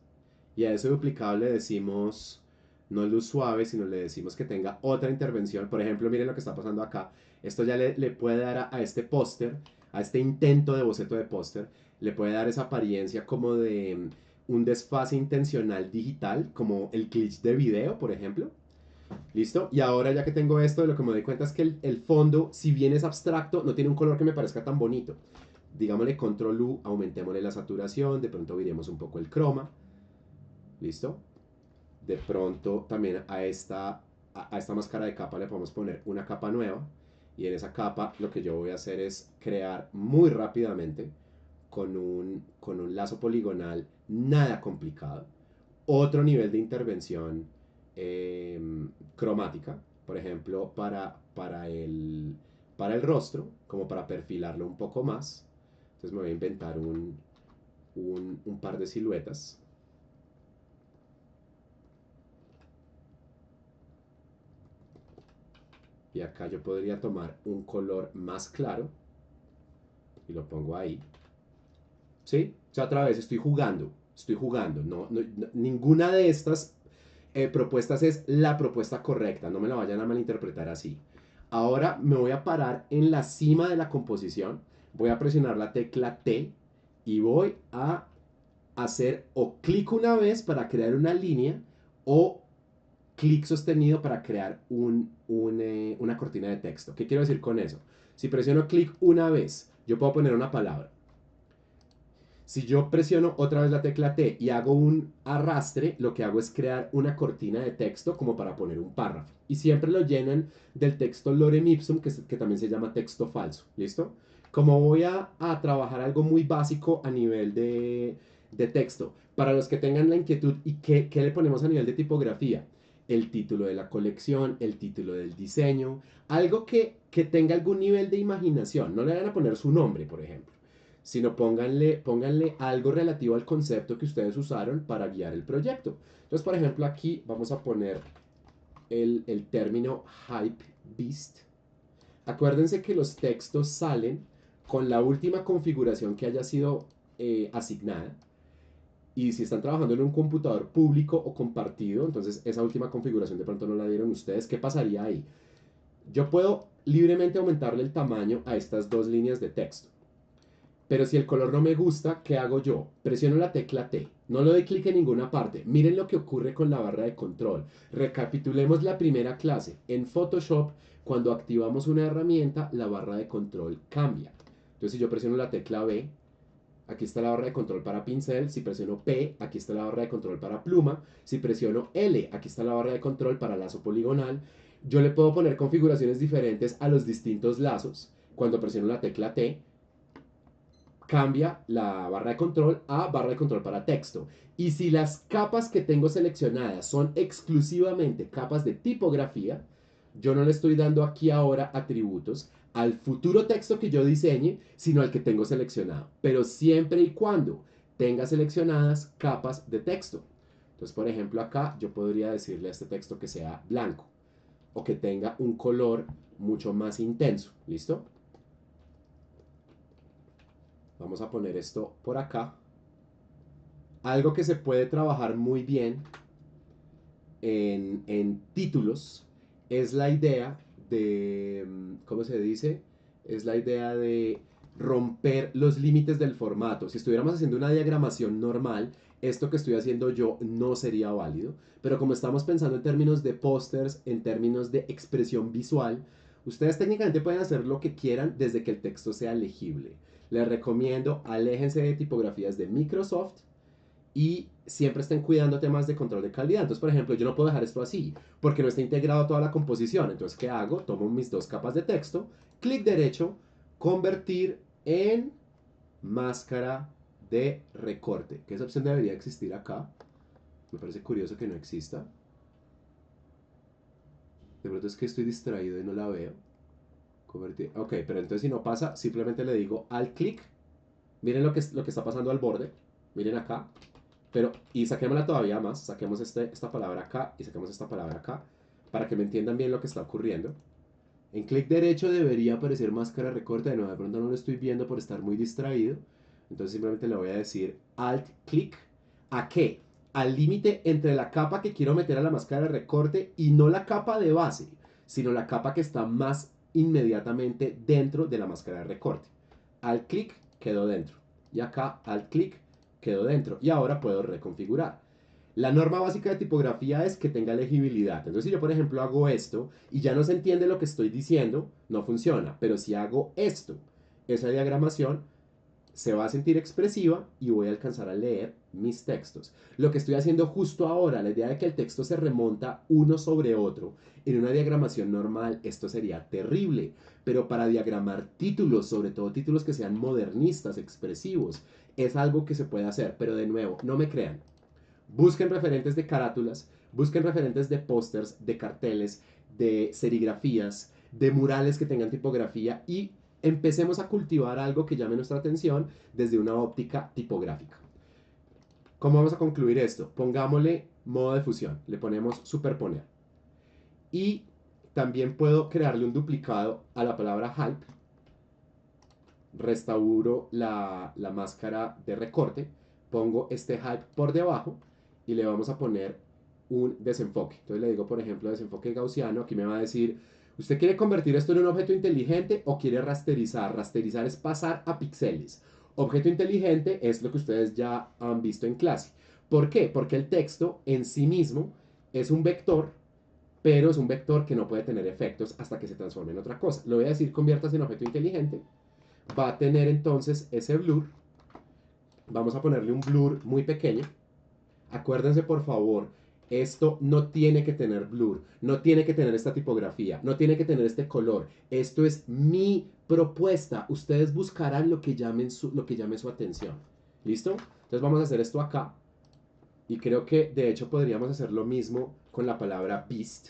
Y a ese duplicado le decimos, no luz suave, sino le decimos que tenga otra intervención. Por ejemplo, miren lo que está pasando acá. Esto ya le puede dar a este póster, a este intento de boceto de póster, le puede dar esa apariencia como de un desfase intencional digital, como el glitch de video, por ejemplo. ¿Listo? Y ahora ya que tengo esto, de lo que me doy cuenta es que el fondo, si bien es abstracto, no tiene un color que me parezca tan bonito. Digámosle control U, aumentémosle la saturación, de pronto viremos un poco el croma. ¿Listo? De pronto también a esta máscara de capa le podemos poner una capa nueva. Y en esa capa lo que yo voy a hacer es crear muy rápidamente con un lazo poligonal nada complicado otro nivel de intervención cromática, por ejemplo, para el rostro, como para perfilarlo un poco más. Entonces me voy a inventar un par de siluetas. Y acá yo podría tomar un color más claro y lo pongo ahí. ¿Sí? O sea, otra vez estoy jugando. Estoy jugando. Ninguna de estas propuestas es la propuesta correcta. No me la vayan a malinterpretar así. Ahora me voy a parar en la cima de la composición. Voy a presionar la tecla T y voy a hacer o clic una vez para crear una línea o clic sostenido para crear una cortina de texto. ¿Qué quiero decir con eso? Si presiono clic una vez, yo puedo poner una palabra. Si yo presiono otra vez la tecla T y hago un arrastre, lo que hago es crear una cortina de texto como para poner un párrafo. Y siempre lo llenan del texto lorem ipsum, que también se llama texto falso. ¿Listo? Como voy a trabajar algo muy básico a nivel de texto, para los que tengan la inquietud, ¿y qué le ponemos a nivel de tipografía? El título de la colección, el título del diseño, algo que tenga algún nivel de imaginación. No le van a poner su nombre, por ejemplo, sino pónganle algo relativo al concepto que ustedes usaron para guiar el proyecto. Entonces, por ejemplo, aquí vamos a poner el término Hype Beast. Acuérdense que los textos salen con la última configuración que haya sido asignada. Y si están trabajando en un computador público o compartido, entonces esa última configuración de pronto no la dieron ustedes. ¿Qué pasaría ahí? Yo puedo libremente aumentarle el tamaño a estas dos líneas de texto. Pero si el color no me gusta, ¿qué hago yo? Presiono la tecla T. No le doy clic en ninguna parte. Miren lo que ocurre con la barra de control. Recapitulemos la primera clase. En Photoshop, cuando activamos una herramienta, la barra de control cambia. Entonces, si yo presiono la tecla B, aquí está la barra de control para pincel. Si presiono P, aquí está la barra de control para pluma. Si presiono L, aquí está la barra de control para lazo poligonal. Yo le puedo poner configuraciones diferentes a los distintos lazos. Cuando presiono la tecla T, cambia la barra de control a barra de control para texto. Y si las capas que tengo seleccionadas son exclusivamente capas de tipografía, yo no le estoy dando aquí ahora atributos al futuro texto que yo diseñe, sino al que tengo seleccionado. Pero siempre y cuando tenga seleccionadas capas de texto. Entonces, por ejemplo, acá yo podría decirle a este texto que sea blanco o que tenga un color mucho más intenso. ¿Listo? Vamos a poner esto por acá. Algo que se puede trabajar muy bien en títulos es la idea de, ¿cómo se dice? Es la idea de romper los límites del formato. Si estuviéramos haciendo una diagramación normal, esto que estoy haciendo yo no sería válido, pero como estamos pensando en términos de pósters, en términos de expresión visual, ustedes técnicamente pueden hacer lo que quieran desde que el texto sea legible. Les recomiendo, aléjense de tipografías de Microsoft y siempre estén cuidando temas de control de calidad. Entonces, por ejemplo, yo no puedo dejar esto así porque no está integrado toda la composición. Entonces, ¿qué hago? Tomo mis dos capas de texto, clic derecho, convertir en máscara de recorte, que esa opción debería existir acá. Me parece curioso que no exista. De pronto es que estoy distraído y no la veo. Convertir. Ok, pero entonces si no pasa, simplemente le digo al clic. Miren lo que está pasando al borde. Miren acá. Pero, y saquémosla todavía más, saquemos esta palabra acá y saquemos esta palabra acá, para que me entiendan bien lo que está ocurriendo. En clic derecho debería aparecer máscara recorte, de nuevo, de pronto no lo estoy viendo por estar muy distraído, entonces simplemente le voy a decir Alt clic. ¿A qué? Al límite entre la capa que quiero meter a la máscara de recorte y no la capa de base, sino la capa que está más inmediatamente dentro de la máscara de recorte. Alt clic, quedó dentro. Y acá, Alt clic, quedó dentro. Y ahora puedo reconfigurar. La norma básica de tipografía es que tenga legibilidad. Entonces, si yo, por ejemplo, hago esto y ya no se entiende lo que estoy diciendo, no funciona. Pero si hago esto, esa diagramación se va a sentir expresiva y voy a alcanzar a leer mis textos. Lo que estoy haciendo justo ahora, la idea de que el texto se remonta uno sobre otro, en una diagramación normal, esto sería terrible. Pero para diagramar títulos, sobre todo títulos que sean modernistas, expresivos, es algo que se puede hacer. Pero de nuevo, no me crean. Busquen referentes de carátulas, Busquen referentes de pósters, de carteles, de serigrafías, de murales que tengan tipografía y empecemos a cultivar algo que llame nuestra atención desde una óptica tipográfica. ¿Cómo vamos a concluir esto? Pongámosle modo de fusión, le ponemos superponer. Y también puedo crearle un duplicado a la palabra hype. Restauro la máscara de recorte, pongo este hype por debajo y le vamos a poner un desenfoque. Entonces le digo, por ejemplo, desenfoque gaussiano. Aquí me va a decir, ¿usted quiere convertir esto en un objeto inteligente o quiere rasterizar? Rasterizar es pasar a píxeles. Objeto inteligente es lo que ustedes ya han visto en clase. ¿Por qué? Porque el texto en sí mismo es un vector, pero es un vector que no puede tener efectos hasta que se transforme en otra cosa. Le voy a decir, conviértase en objeto inteligente. Va a tener entonces ese blur. Vamos a ponerle un blur muy pequeño. Acuérdense, por favor, esto no tiene que tener blur, no tiene que tener esta tipografía, no tiene que tener este color. Esto es mi propuesta. Ustedes buscarán lo que llame su atención. ¿Listo? Entonces vamos a hacer esto acá. Y creo que de hecho podríamos hacer lo mismo con la palabra beast.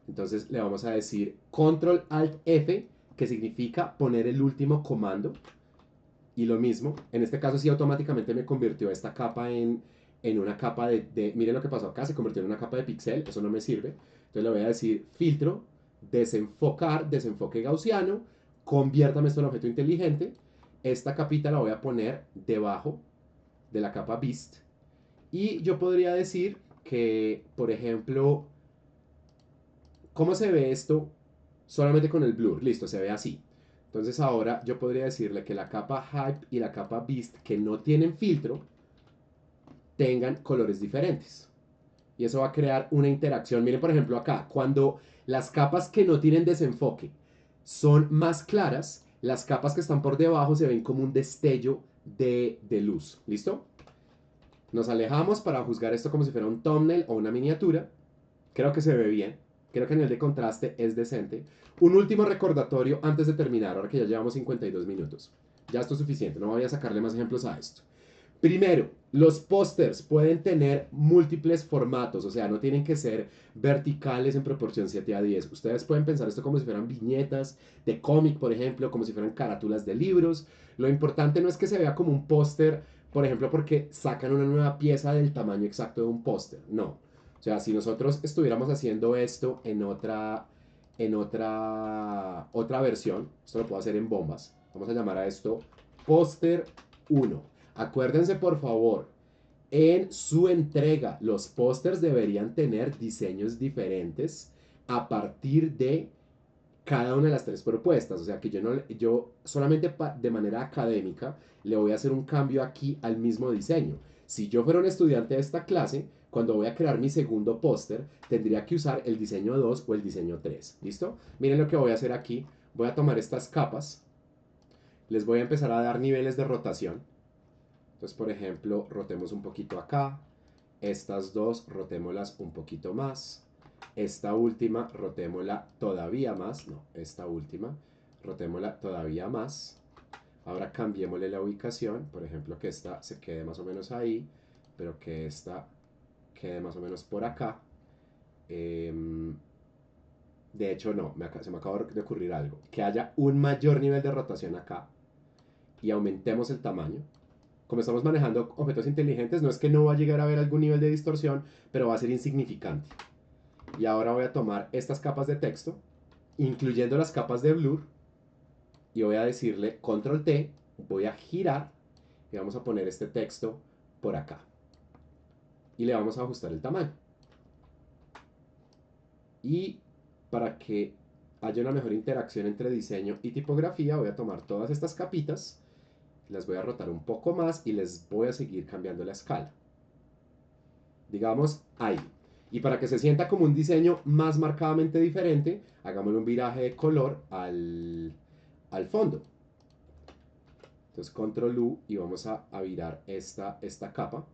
Entonces le vamos a decir Control Alt F, que significa poner el último comando. Y lo mismo, en este caso sí automáticamente me convirtió esta capa en una capa miren lo que pasó acá, se convirtió en una capa de pixel, eso no me sirve. Entonces le voy a decir filtro, desenfocar, desenfoque gaussiano, conviértame esto en objeto inteligente. Esta capita la voy a poner debajo de la capa beast. Y yo podría decir que, por ejemplo, ¿cómo se ve esto solamente con el blur? Listo, se ve así. Entonces ahora yo podría decirle que la capa Hype y la capa Beast que no tienen filtro tengan colores diferentes. Y eso va a crear una interacción. Miren por ejemplo acá, cuando las capas que no tienen desenfoque son más claras, las capas que están por debajo se ven como un destello de luz. ¿Listo? Nos alejamos para juzgar esto como si fuera un thumbnail o una miniatura. Creo que se ve bien. Creo que a nivel de contraste es decente. Un último recordatorio antes de terminar, ahora que ya llevamos 52 minutos. Ya esto es suficiente, no voy a sacarle más ejemplos a esto. Primero, los pósters pueden tener múltiples formatos, o sea, no tienen que ser verticales en proporción 7:10. Ustedes pueden pensar esto como si fueran viñetas de cómic, por ejemplo, como si fueran carátulas de libros. Lo importante no es que se vea como un póster, por ejemplo, porque sacan una nueva pieza del tamaño exacto de un póster. No. O sea, si nosotros estuviéramos haciendo esto en otra versión, esto lo puedo hacer en bombas. Vamos a llamar a esto póster 1. Acuérdense, por favor, en su entrega, los pósters deberían tener diseños diferentes a partir de cada una de las tres propuestas. O sea, que yo solamente de manera académica le voy a hacer un cambio aquí al mismo diseño. Si yo fuera un estudiante de esta clase, cuando voy a crear mi segundo póster, tendría que usar el diseño 2 o el diseño 3. ¿Listo? Miren lo que voy a hacer aquí. Voy a tomar estas capas. Les voy a empezar a dar niveles de rotación. Entonces, por ejemplo, rotemos un poquito acá. Estas dos, rotémoslas un poquito más. Esta última, rotémosla todavía más. No, esta última, rotémosla todavía más. Ahora cambiémosle la ubicación. Por ejemplo, que esta se quede más o menos ahí, pero que esta quede más o menos por acá. De hecho, no, se me acaba de ocurrir algo. Que haya un mayor nivel de rotación acá y aumentemos el tamaño. Como estamos manejando objetos inteligentes, no es que no va a llegar a haber algún nivel de distorsión, pero va a ser insignificante. Y ahora voy a tomar estas capas de texto, incluyendo las capas de blur, y voy a decirle control T, voy a girar y vamos a poner este texto por acá. Y le vamos a ajustar el tamaño. Y para que haya una mejor interacción entre diseño y tipografía, voy a tomar todas estas capitas, las voy a rotar un poco más y les voy a seguir cambiando la escala. Digamos ahí. Y para que se sienta como un diseño más marcadamente diferente, hagámosle un viraje de color al fondo. Entonces control U y vamos a virar esta capa.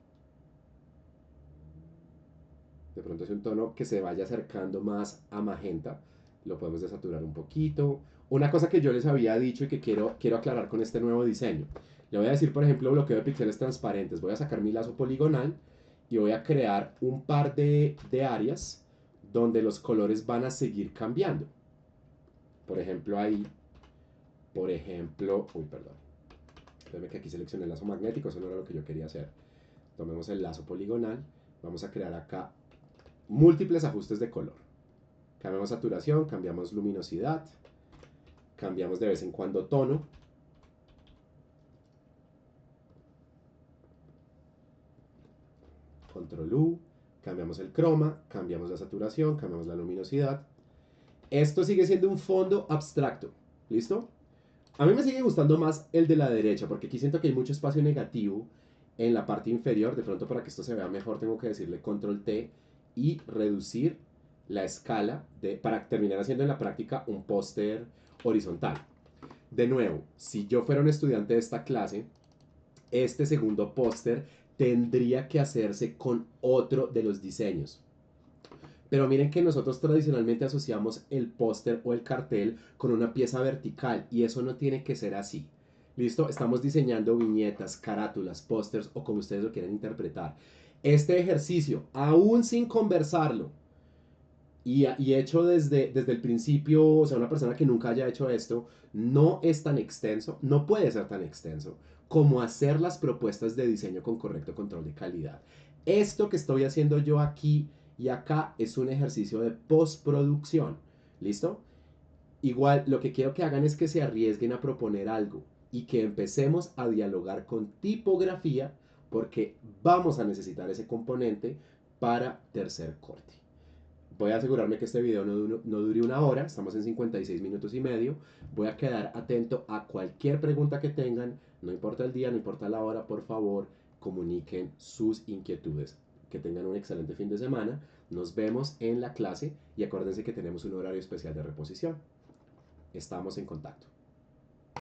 De pronto es un tono que se vaya acercando más a magenta. Lo podemos desaturar un poquito. Una cosa que yo les había dicho y que quiero aclarar con este nuevo diseño. Le voy a decir, por ejemplo, bloqueo de píxeles transparentes. Voy a sacar mi lazo poligonal y voy a crear un par de áreas donde los colores van a seguir cambiando. Por ejemplo, ahí, por ejemplo, uy, perdón, déjame que aquí seleccioné el lazo magnético, eso no era lo que yo quería hacer. Tomemos el lazo poligonal, vamos a crear acá múltiples ajustes de color. Cambiamos saturación, cambiamos luminosidad, cambiamos de vez en cuando tono. Control U, cambiamos el croma, cambiamos la saturación, cambiamos la luminosidad. Esto sigue siendo un fondo abstracto, ¿listo? A mí me sigue gustando más el de la derecha, porque aquí siento que hay mucho espacio negativo en la parte inferior. De pronto, para que esto se vea mejor, tengo que decirle Control T y reducir la escala para terminar haciendo en la práctica un póster horizontal. De nuevo, si yo fuera un estudiante de esta clase, este segundo póster tendría que hacerse con otro de los diseños. Pero miren que nosotros tradicionalmente asociamos el póster o el cartel con una pieza vertical y eso no tiene que ser así. ¿Listo? Estamos diseñando viñetas, carátulas, pósters o como ustedes lo quieran interpretar. Este ejercicio, aún sin conversarlo y hecho desde el principio, o sea, una persona que nunca haya hecho esto, no es tan extenso, no puede ser tan extenso como hacer las propuestas de diseño con correcto control de calidad. Esto que estoy haciendo yo aquí y acá es un ejercicio de postproducción. ¿Listo? Igual lo que quiero que hagan es que se arriesguen a proponer algo y que empecemos a dialogar con tipografía porque vamos a necesitar ese componente para tercer corte. Voy a asegurarme que este video no dure una hora, estamos en 56 minutos y medio. Voy a quedar atento a cualquier pregunta que tengan, no importa el día, no importa la hora, por favor, comuniquen sus inquietudes. Que tengan un excelente fin de semana, nos vemos en la clase y acuérdense que tenemos un horario especial de reposición. Estamos en contacto.